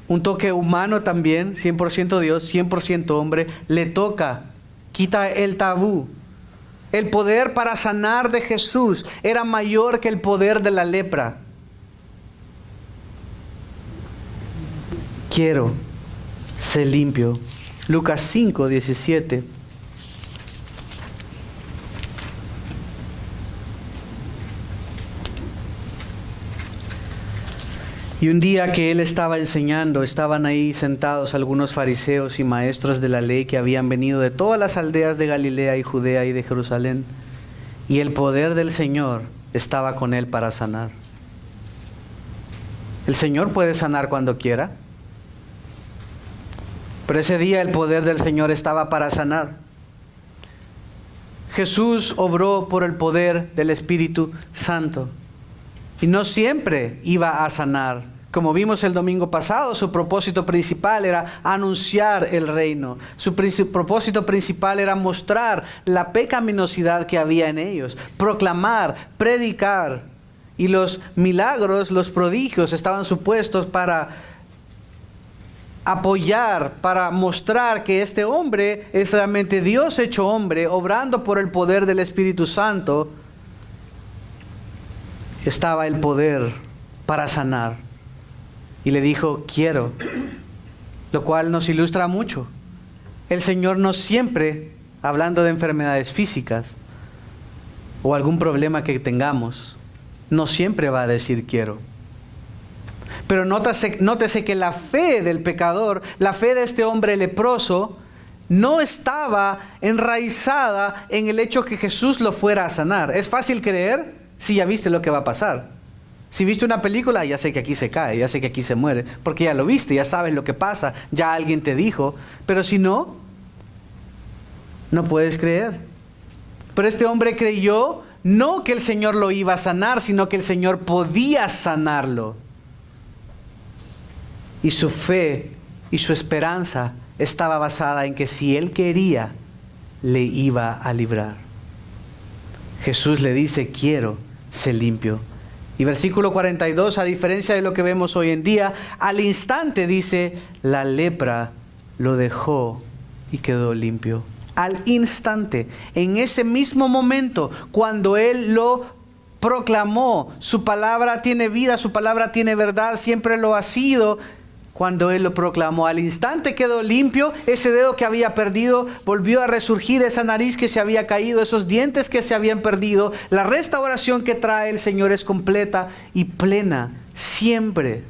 un toque humano también, 100% Dios, 100% hombre. Le toca, quita el tabú. El poder para sanar de Jesús era mayor que el poder de la lepra. Quiero, sé limpio. Lucas 5, 17. Y un día que él estaba enseñando, estaban ahí sentados algunos fariseos y maestros de la ley que habían venido de todas las aldeas de Galilea y Judea y de Jerusalén. Y el poder del Señor estaba con él para sanar. El Señor puede sanar cuando quiera. Pero ese día el poder del Señor estaba para sanar. Jesús obró por el poder del Espíritu Santo. Y no siempre iba a sanar. Como vimos el domingo pasado, su propósito principal era anunciar el reino. Su propósito principal era mostrar la pecaminosidad que había en ellos, proclamar, predicar. Y los milagros, los prodigios estaban supuestos para apoyar, para mostrar que este hombre es realmente Dios hecho hombre, obrando por el poder del Espíritu Santo. Estaba el poder para sanar. Y le dijo, quiero. Lo cual nos ilustra mucho. El Señor no siempre, hablando de enfermedades físicas o algún problema que tengamos, no siempre va a decir quiero. Pero nótese que la fe del pecador, la fe de este hombre leproso, no estaba enraizada en el hecho que Jesús lo fuera a sanar. Es fácil creer si ya viste lo que va a pasar. Si viste una película, ya sé que aquí se cae, ya sé que aquí se muere, porque ya lo viste, ya sabes lo que pasa, ya alguien te dijo. Pero si no, no puedes creer. Pero este hombre creyó no que el Señor lo iba a sanar, sino que el Señor podía sanarlo. Y su fe y su esperanza estaba basada en que si él quería, le iba a librar. Jesús le dice, quiero ser limpio. Y versículo 42, a diferencia de lo que vemos hoy en día, al instante dice, la lepra lo dejó y quedó limpio. Al instante, en ese mismo momento, cuando él lo proclamó, su palabra tiene vida, su palabra tiene verdad, siempre lo ha sido. Cuando él lo proclamó, al instante quedó limpio, ese dedo que había perdido volvió a resurgir, esa nariz que se había caído, esos dientes que se habían perdido. La restauración que trae el Señor es completa y plena, siempre.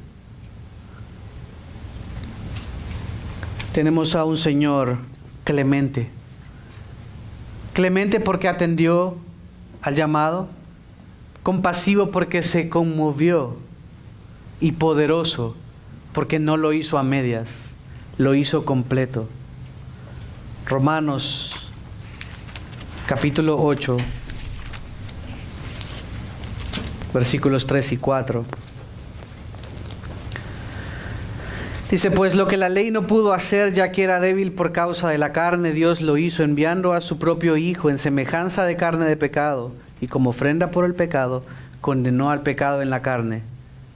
Tenemos a un Señor clemente. Clemente porque atendió al llamado, compasivo porque se conmovió y poderoso porque no lo hizo a medias, lo hizo completo. Romanos capítulo 8, versículos 3 y 4. Dice, pues lo que la ley no pudo hacer, ya que era débil por causa de la carne, Dios lo hizo enviando a su propio Hijo en semejanza de carne de pecado, y como ofrenda por el pecado, condenó al pecado en la carne,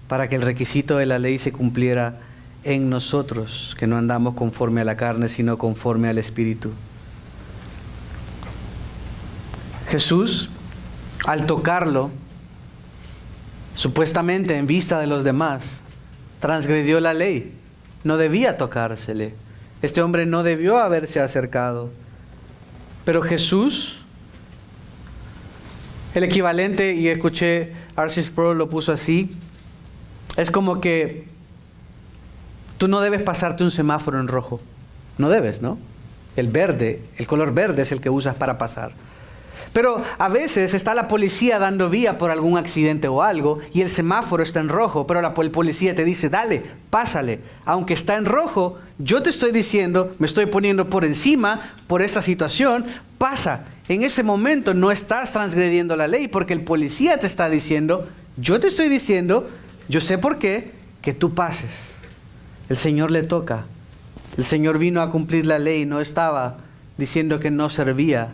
para que el requisito de la ley se cumpliera en nosotros, que no andamos conforme a la carne, sino conforme al Espíritu. Jesús, al tocarlo, supuestamente en vista de los demás, transgredió la ley. No debía tocársele. Este hombre no debió haberse acercado. Pero Jesús, el equivalente, y escuché, R.C. Sproul lo puso así, es como que tú no debes pasarte un semáforo en rojo. No debes, ¿no? El verde, el color verde es el que usas para pasar. Pero a veces está la policía dando vía por algún accidente o algo y el semáforo está en rojo, pero el policía te dice, dale, pásale. Aunque está en rojo, yo te estoy diciendo, me estoy poniendo por encima por esta situación, pasa. En ese momento no estás transgrediendo la ley porque el policía te está diciendo, yo te estoy diciendo, yo sé por qué, que tú pases. El Señor le toca. El Señor vino a cumplir la ley, no estaba diciendo que no servía.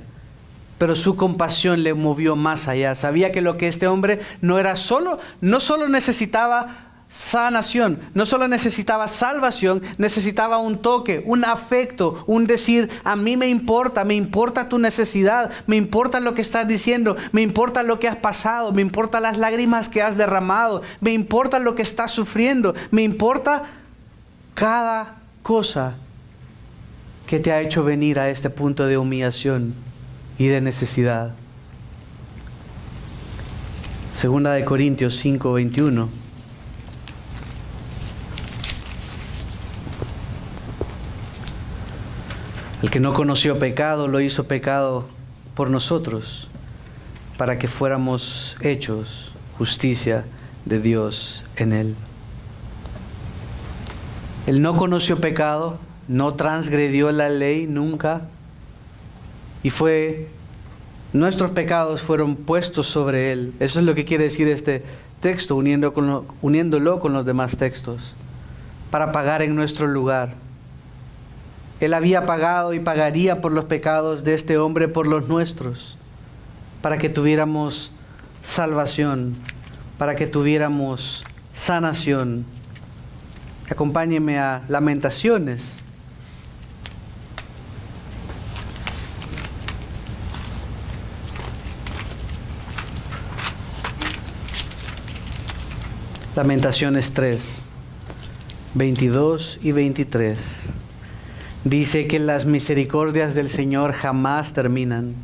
Pero su compasión le movió más allá. Sabía que lo que este hombre no solo necesitaba sanación, no solo necesitaba salvación, necesitaba un toque, un afecto, un decir, a mí me importa tu necesidad, me importa lo que estás diciendo, me importa lo que has pasado, me importa las lágrimas que has derramado, me importa lo que estás sufriendo, me importa cada cosa que te ha hecho venir a este punto de humillación y de necesidad. Segunda de Corintios 5:21. El que no conoció pecado lo hizo pecado por nosotros, para que fuéramos hechos justicia de Dios en él. Él no conoció pecado, no transgredió la ley nunca, y nuestros pecados fueron puestos sobre él. Eso es lo que quiere decir este texto, uniéndolo con los demás textos, para pagar en nuestro lugar. Él había pagado y pagaría por los pecados de este hombre, por los nuestros, para que tuviéramos salvación, para que tuviéramos sanación. Acompáñeme a Lamentaciones. Lamentaciones 3, 22 y 23. Dice que las misericordias del Señor jamás terminan,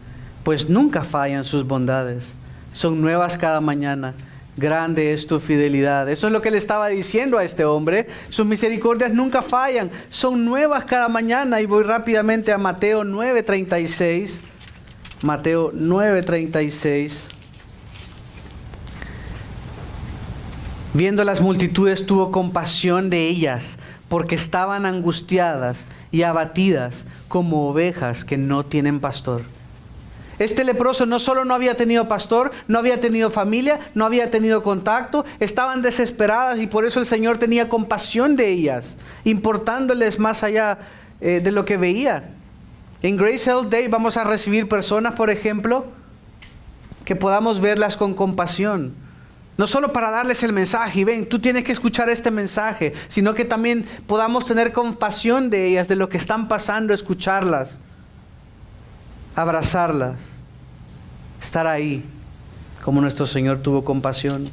pues nunca fallan sus bondades. Son nuevas cada mañana. Grande es tu fidelidad. Eso es lo que le estaba diciendo a este hombre. Sus misericordias nunca fallan. Son nuevas cada mañana. Y voy rápidamente a Mateo 9:36. Mateo 9:36. Viendo las multitudes, tuvo compasión de ellas, porque estaban angustiadas y abatidas como ovejas que no tienen pastor. Este leproso no solo no había tenido pastor, no había tenido familia, no había tenido contacto, estaban desesperadas y por eso el Señor tenía compasión de ellas, importándoles más allá de lo que veían. En Grace Health Day vamos a recibir personas, por ejemplo, que podamos verlas con compasión. No solo para darles el mensaje y ven, tú tienes que escuchar este mensaje, sino que también podamos tener compasión de ellas, de lo que están pasando, escucharlas, abrazarlas, estar ahí, como nuestro Señor tuvo compasión.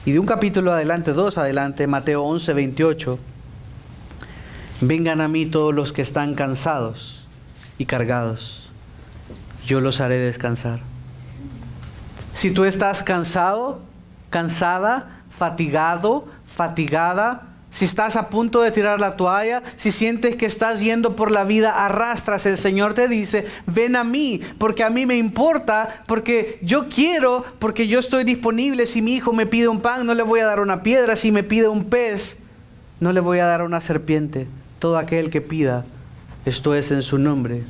Y de un capítulo adelante, 2 adelante, Mateo 11:28, vengan a mí todos los que están cansados y cargados, yo los haré descansar. Si tú estás cansado, cansada, fatigado, fatigada, si estás a punto de tirar la toalla, si sientes que estás yendo por la vida, arrastras, el Señor te dice, ven a mí, porque a mí me importa, porque yo quiero, porque yo estoy disponible. Si mi hijo me pide un pan, no le voy a dar una piedra. Si me pide un pez, no le voy a dar una serpiente. Todo aquel que pida, esto es en su nombre,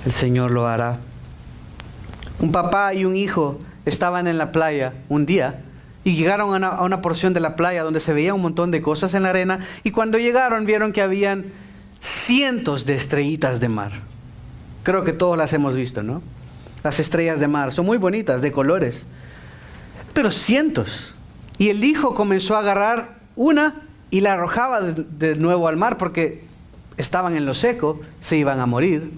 el Señor lo hará. Un papá y un hijo estaban en la playa un día y llegaron a una porción de la playa donde se veía un montón de cosas en la arena, y cuando llegaron vieron que habían cientos de estrellitas de mar. Creo que todos las hemos visto, ¿no? Las estrellas de mar son muy bonitas, de colores, pero cientos. Y el hijo comenzó a agarrar una y la arrojaba de nuevo al mar porque estaban en lo seco, se iban a morir.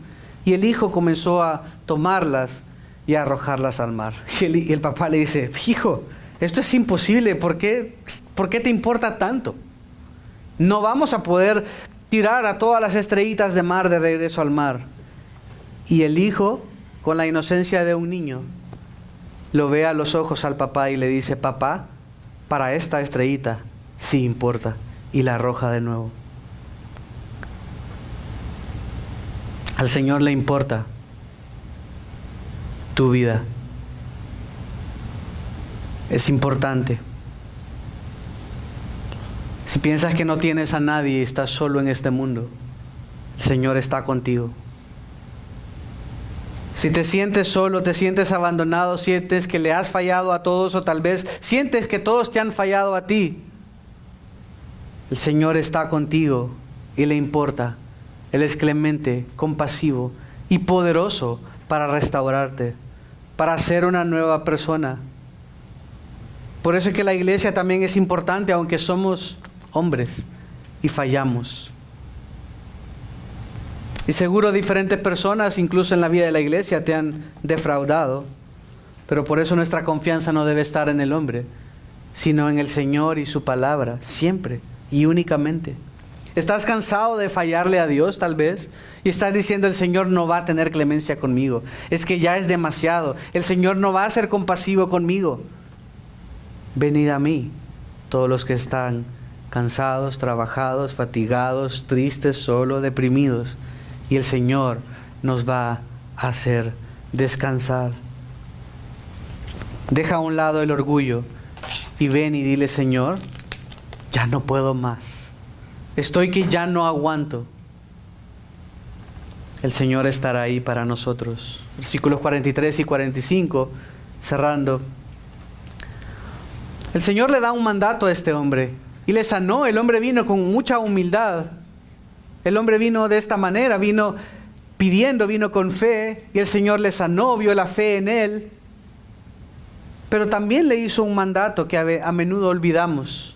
Y el hijo comenzó a tomarlas y a arrojarlas al mar. Y el papá le dice, hijo, esto es imposible, ¿por qué te importa tanto? No vamos a poder tirar a todas las estrellitas de mar de regreso al mar. Y el hijo, con la inocencia de un niño, lo ve a los ojos al papá y le dice, papá, para esta estrellita sí importa, y la arroja de nuevo. Al Señor le importa tu vida. Es importante. Si piensas que no tienes a nadie y estás solo en este mundo, el Señor está contigo. Si te sientes solo, te sientes abandonado, sientes que le has fallado a todos, o tal vez sientes que todos te han fallado a ti, el Señor está contigo y le importa. Él es clemente, compasivo y poderoso para restaurarte, para ser una nueva persona. Por eso es que la iglesia también es importante, aunque somos hombres y fallamos. Y seguro diferentes personas, incluso en la vida de la iglesia, te han defraudado. Pero por eso nuestra confianza no debe estar en el hombre, sino en el Señor y su palabra, siempre y únicamente. ¿Estás cansado de fallarle a Dios tal vez? Y estás diciendo, el Señor no va a tener clemencia conmigo. Es que ya es demasiado. El Señor no va a ser compasivo conmigo. Venid a mí, todos los que están cansados, trabajados, fatigados, tristes, solos, deprimidos. Y el Señor nos va a hacer descansar. Deja a un lado el orgullo y ven y dile, Señor, ya no puedo más. Estoy que ya no aguanto. El Señor estará ahí para nosotros. Versículos 43 y 45, cerrando. El Señor le da un mandato a este hombre y le sanó. El hombre vino con mucha humildad. El hombre vino de esta manera, vino pidiendo, vino con fe, y el Señor le sanó, vio la fe en él. Pero también le hizo un mandato que a menudo olvidamos,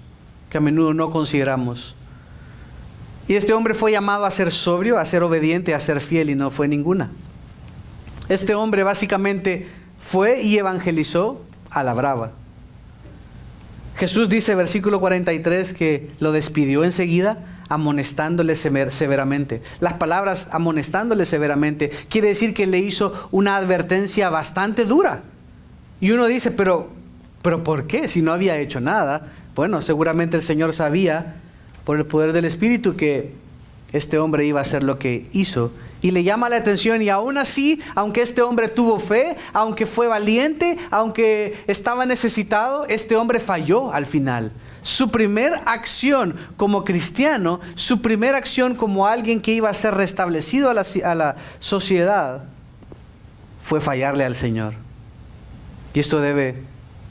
que a menudo no consideramos. Y este hombre fue llamado a ser sobrio, a ser obediente, a ser fiel, y no fue ninguna. Este hombre básicamente fue y evangelizó a la brava. Jesús dice, versículo 43, que lo despidió enseguida, amonestándole severamente. Las palabras amonestándole severamente quiere decir que le hizo una advertencia bastante dura. Y uno dice, pero ¿por qué? Si no había hecho nada. Bueno, seguramente el Señor sabía por el poder del Espíritu que este hombre iba a hacer lo que hizo. Y le llama la atención, y aún así, aunque este hombre tuvo fe, aunque fue valiente, aunque estaba necesitado, este hombre falló al final. Su primera acción como cristiano, su primera acción como alguien que iba a ser restablecido a la sociedad, fue fallarle al Señor. Y esto debe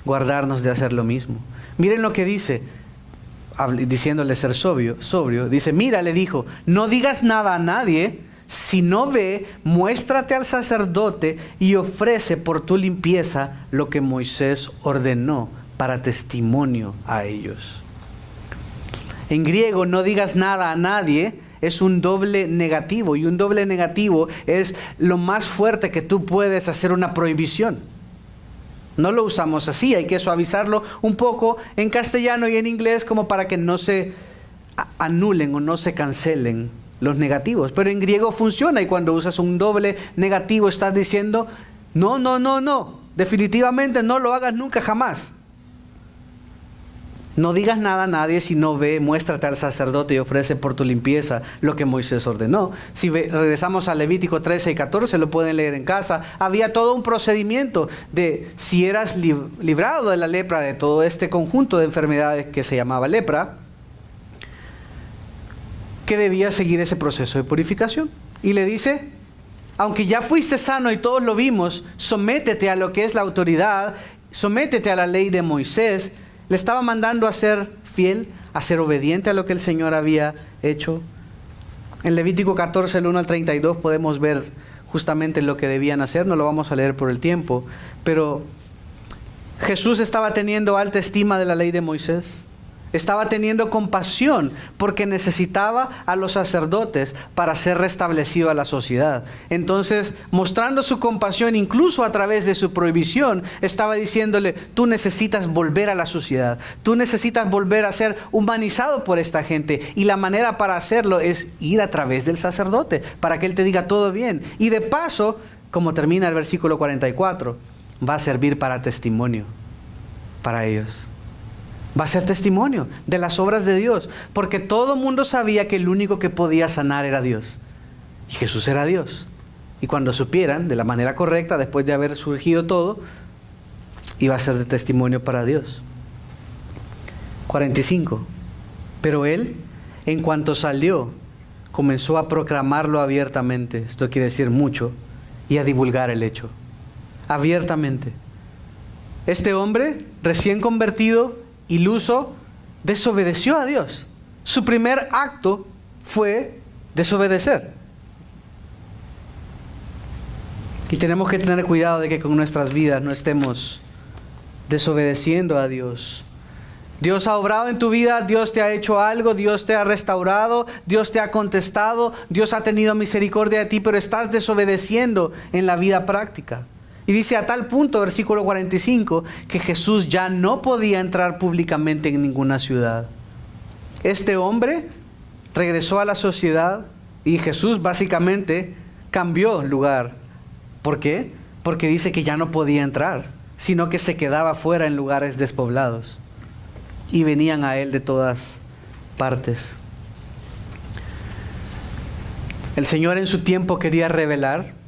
guardarnos de hacer lo mismo. Miren lo que dice, diciéndole ser sobrio. Dice, mira, le dijo, no digas nada a nadie. Si no ve, muéstrate al sacerdote y ofrece por tu limpieza lo que Moisés ordenó para testimonio a ellos. En griego, no digas nada a nadie, es un doble negativo. Y un doble negativo es lo más fuerte que tú puedes hacer una prohibición. No lo usamos así, hay que suavizarlo un poco en castellano y en inglés como para que no se anulen o no se cancelen los negativos. Pero en griego funciona, y cuando usas un doble negativo estás diciendo, no, definitivamente no lo hagas nunca jamás. No digas nada a nadie. Si no ve, muéstrate al sacerdote y ofrece por tu limpieza lo que Moisés ordenó. Si regresamos a Levítico 13 y 14, lo pueden leer en casa. Había todo un procedimiento de si eras librado de la lepra, de todo este conjunto de enfermedades que se llamaba lepra, que debía seguir ese proceso de purificación. Y le dice, aunque ya fuiste sano y todos lo vimos, sométete a lo que es la autoridad, sométete a la ley de Moisés. Le estaba mandando a ser fiel, a ser obediente a lo que el Señor había hecho. En Levítico 14, el 1 al 32, podemos ver justamente lo que debían hacer. No lo vamos a leer por el tiempo. Pero Jesús estaba teniendo alta estima de la ley de Moisés. Estaba teniendo compasión porque necesitaba a los sacerdotes para ser restablecido a la sociedad. Entonces, mostrando su compasión incluso a través de su prohibición, estaba diciéndole, tú necesitas volver a la sociedad. Tú necesitas volver a ser humanizado por esta gente. Y la manera para hacerlo es ir a través del sacerdote, para que él te diga todo bien. Y de paso, como termina el versículo 44, va a servir para testimonio para ellos. Va a ser testimonio de las obras de Dios, porque todo el mundo sabía que el único que podía sanar era Dios. Y Jesús era Dios. Y cuando supieran de la manera correcta, después de haber surgido todo, iba a ser de testimonio para Dios. 45. Pero él, en cuanto salió, comenzó a proclamarlo abiertamente. Esto quiere decir mucho. Y a divulgar el hecho. Abiertamente. Este hombre, recién convertido, iluso, desobedeció a Dios. Su primer acto fue desobedecer. Y tenemos que tener cuidado de que con nuestras vidas no estemos desobedeciendo a Dios. Dios ha obrado en tu vida, Dios te ha hecho algo, Dios te ha restaurado, Dios te ha contestado, Dios ha tenido misericordia de ti, pero estás desobedeciendo en la vida práctica. Y dice a tal punto, versículo 45, que Jesús ya no podía entrar públicamente en ninguna ciudad. Este hombre regresó a la sociedad y Jesús básicamente cambió lugar. ¿Por qué? Porque dice que ya no podía entrar, sino que se quedaba fuera en lugares despoblados. Y venían a él de todas partes. El Señor en su tiempo quería revelar.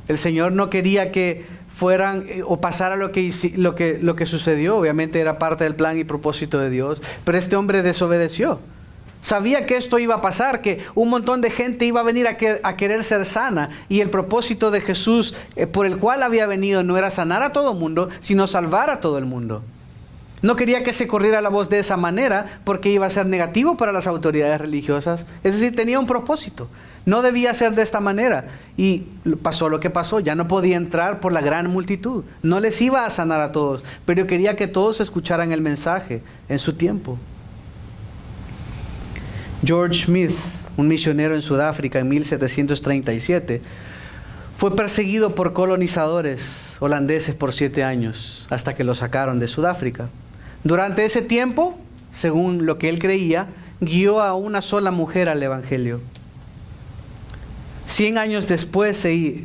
El Señor no quería que fueran o pasara lo que sucedió. Obviamente era parte del plan y propósito de Dios. Pero este hombre desobedeció. Sabía que esto iba a pasar, que un montón de gente iba a venir a querer ser sana. Y el propósito de Jesús, por el cual había venido, no era sanar a todo el mundo, sino salvar a todo el mundo. No quería que se corriera la voz de esa manera porque iba a ser negativo para las autoridades religiosas. Es decir, tenía un propósito. No debía ser de esta manera. Y pasó lo que pasó. Ya no podía entrar por la gran multitud. No les iba a sanar a todos, pero quería que todos escucharan el mensaje en su tiempo. George Smith, un misionero en Sudáfrica en 1737, fue perseguido por colonizadores holandeses por 7 años hasta que lo sacaron de Sudáfrica. Durante ese tiempo, según lo que él creía, guió a una sola mujer al Evangelio. 100 años después se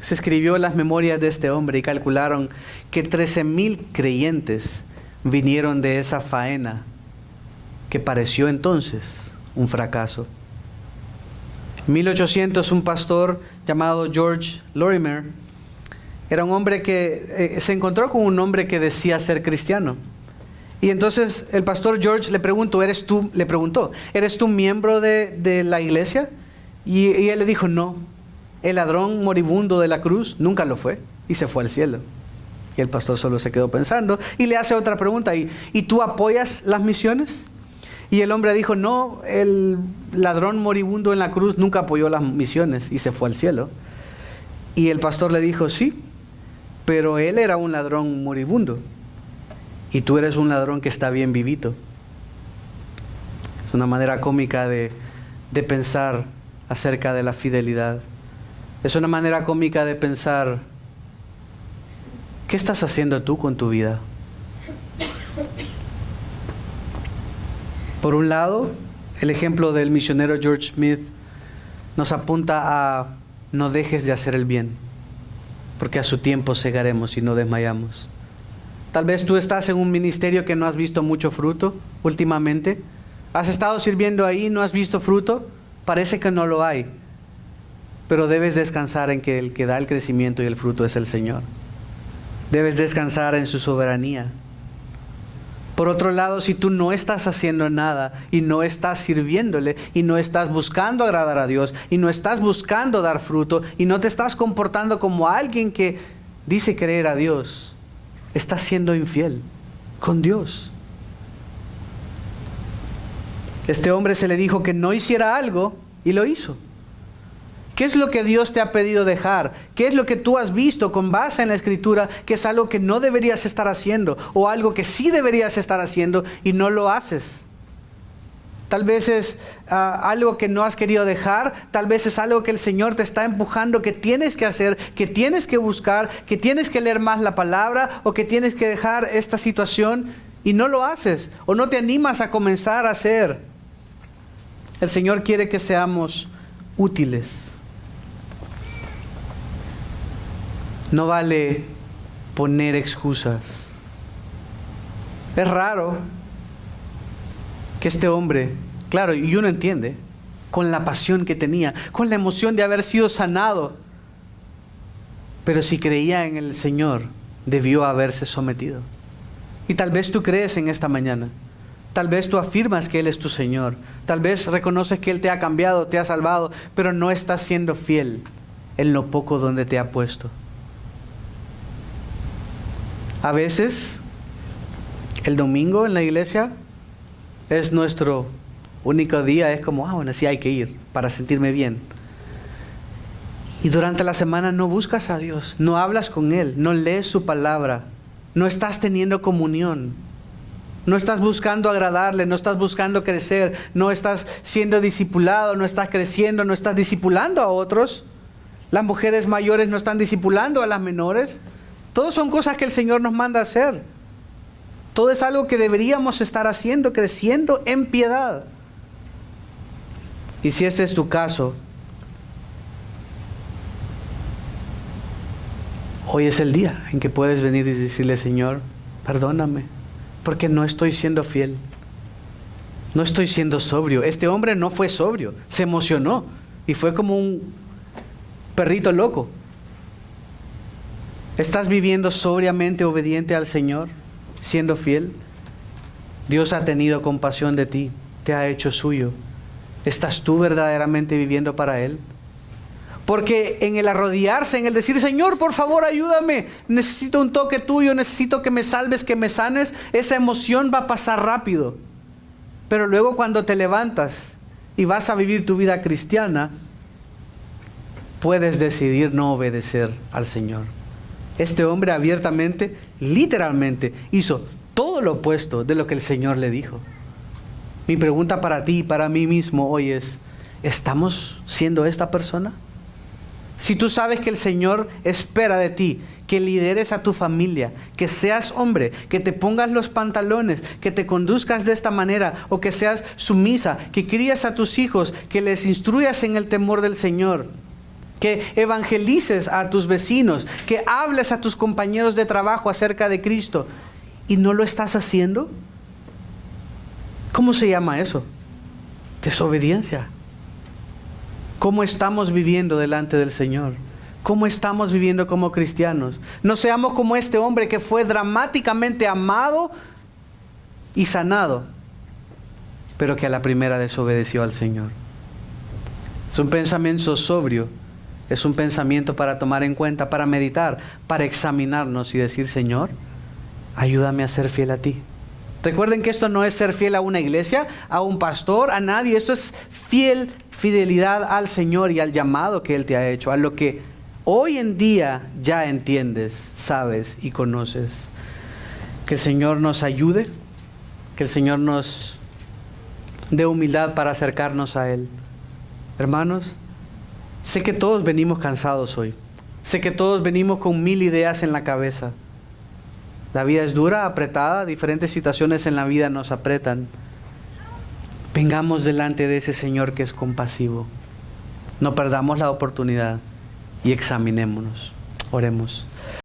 escribió las memorias de este hombre y calcularon que 13,000 creyentes vinieron de esa faena que pareció entonces un fracaso. En 1800, un pastor llamado George Lorimer era un hombre que se encontró con un hombre que decía ser cristiano. Y entonces el pastor George le preguntó, ¿eres tú miembro de la iglesia? Y él le dijo, no, el ladrón moribundo de la cruz? Nunca lo fue y se fue al cielo. Y el pastor solo se quedó pensando y le hace otra pregunta. ¿Y tú apoyas las misiones? Y el hombre dijo, no, el ladrón moribundo en la cruz nunca apoyó las misiones y se fue al cielo. Y el pastor le dijo, sí, pero él era un ladrón moribundo y tú eres un ladrón que está bien vivito. Es una manera cómica de pensar acerca de la fidelidad. Es una manera cómica de pensar, ¿qué estás haciendo tú con tu vida? Por un lado, el ejemplo del misionero George Smith nos apunta a no dejes de hacer el bien, porque a su tiempo segaremos y no desmayamos. Tal vez tú estás en un ministerio que no has visto mucho fruto últimamente. ¿Has estado sirviendo ahí y no has visto fruto? Parece que no lo hay. Pero debes descansar en que el que da el crecimiento y el fruto es el Señor. Debes descansar en su soberanía. Por otro lado, si tú no estás haciendo nada y no estás sirviéndole y no estás buscando agradar a Dios y no estás buscando dar fruto y no te estás comportando como alguien que dice creer a Dios, estás siendo infiel con Dios. Este hombre se le dijo que no hiciera algo y lo hizo. ¿Qué es lo que Dios te ha pedido dejar? ¿Qué es lo que tú has visto con base en la Escritura que es algo que no deberías estar haciendo o algo que sí deberías estar haciendo y no lo haces? Tal vez es algo que no has querido dejar, tal vez es algo que el Señor te está empujando, que tienes que hacer, que tienes que buscar, que tienes que leer más la palabra o que tienes que dejar esta situación y no lo haces o no te animas a comenzar a hacer. El Señor quiere que seamos útiles. No vale poner excusas. Es raro que este hombre, claro, y uno entiende, con la pasión que tenía, con la emoción de haber sido sanado, pero si creía en el Señor, debió haberse sometido. Y tal vez tú crees en esta mañana, tal vez tú afirmas que Él es tu Señor, tal vez reconoces que Él te ha cambiado, te ha salvado, pero no estás siendo fiel en lo poco donde te ha puesto. A veces, el domingo en la iglesia es nuestro único día, es como, bueno, sí hay que ir para sentirme bien. Y durante la semana no buscas a Dios, no hablas con Él, no lees su palabra, no estás teniendo comunión, no estás buscando agradarle, no estás buscando crecer, no estás siendo discipulado, no estás creciendo, no estás discipulando a otros. Las mujeres mayores no están discipulando a las menores. Todas son cosas que el Señor nos manda a hacer. Todo es algo que deberíamos estar haciendo, creciendo en piedad. Y si ese es tu caso, hoy es el día en que puedes venir y decirle, Señor, perdóname, porque no estoy siendo fiel. No estoy siendo sobrio. Este hombre no fue sobrio, se emocionó y fue como un perrito loco. ¿Estás viviendo sobriamente obediente al Señor, siendo fiel? Dios ha tenido compasión de ti, te ha hecho suyo. ¿Estás tú verdaderamente viviendo para Él? Porque en el arrodillarse, en el decir, Señor, por favor, ayúdame, necesito un toque tuyo, necesito que me salves, que me sanes, esa emoción va a pasar rápido. Pero luego cuando te levantas y vas a vivir tu vida cristiana, puedes decidir no obedecer al Señor. Este hombre abiertamente, literalmente, hizo todo lo opuesto de lo que el Señor le dijo. Mi pregunta para ti y para mí mismo hoy es, ¿estamos siendo esta persona? Si tú sabes que el Señor espera de ti que lideres a tu familia, que seas hombre, que te pongas los pantalones, que te conduzcas de esta manera, o que seas sumisa, que crías a tus hijos, que les instruyas en el temor del Señor, que evangelices a tus vecinos, que hables a tus compañeros de trabajo acerca de Cristo, y no lo estás haciendo, ¿cómo se llama eso? Desobediencia. ¿Cómo estamos viviendo delante del Señor? ¿Cómo estamos viviendo como cristianos? No seamos como este hombre que fue dramáticamente amado y sanado, pero que a la primera desobedeció al Señor. Es un pensamiento sobrio Es un pensamiento para tomar en cuenta, para meditar, para examinarnos y decir, Señor, ayúdame a ser fiel a ti. Recuerden que esto no es ser fiel a una iglesia, a un pastor, a nadie. Esto es fidelidad al Señor y al llamado que Él te ha hecho, a lo que hoy en día ya entiendes, sabes y conoces. Que el Señor nos ayude, que el Señor nos dé humildad para acercarnos a Él. Hermanos, sé que todos venimos cansados hoy. Sé que todos venimos con 1000 ideas en la cabeza. La vida es dura, apretada, diferentes situaciones en la vida nos apretan. Vengamos delante de ese Señor que es compasivo. No perdamos la oportunidad y examinémonos. Oremos.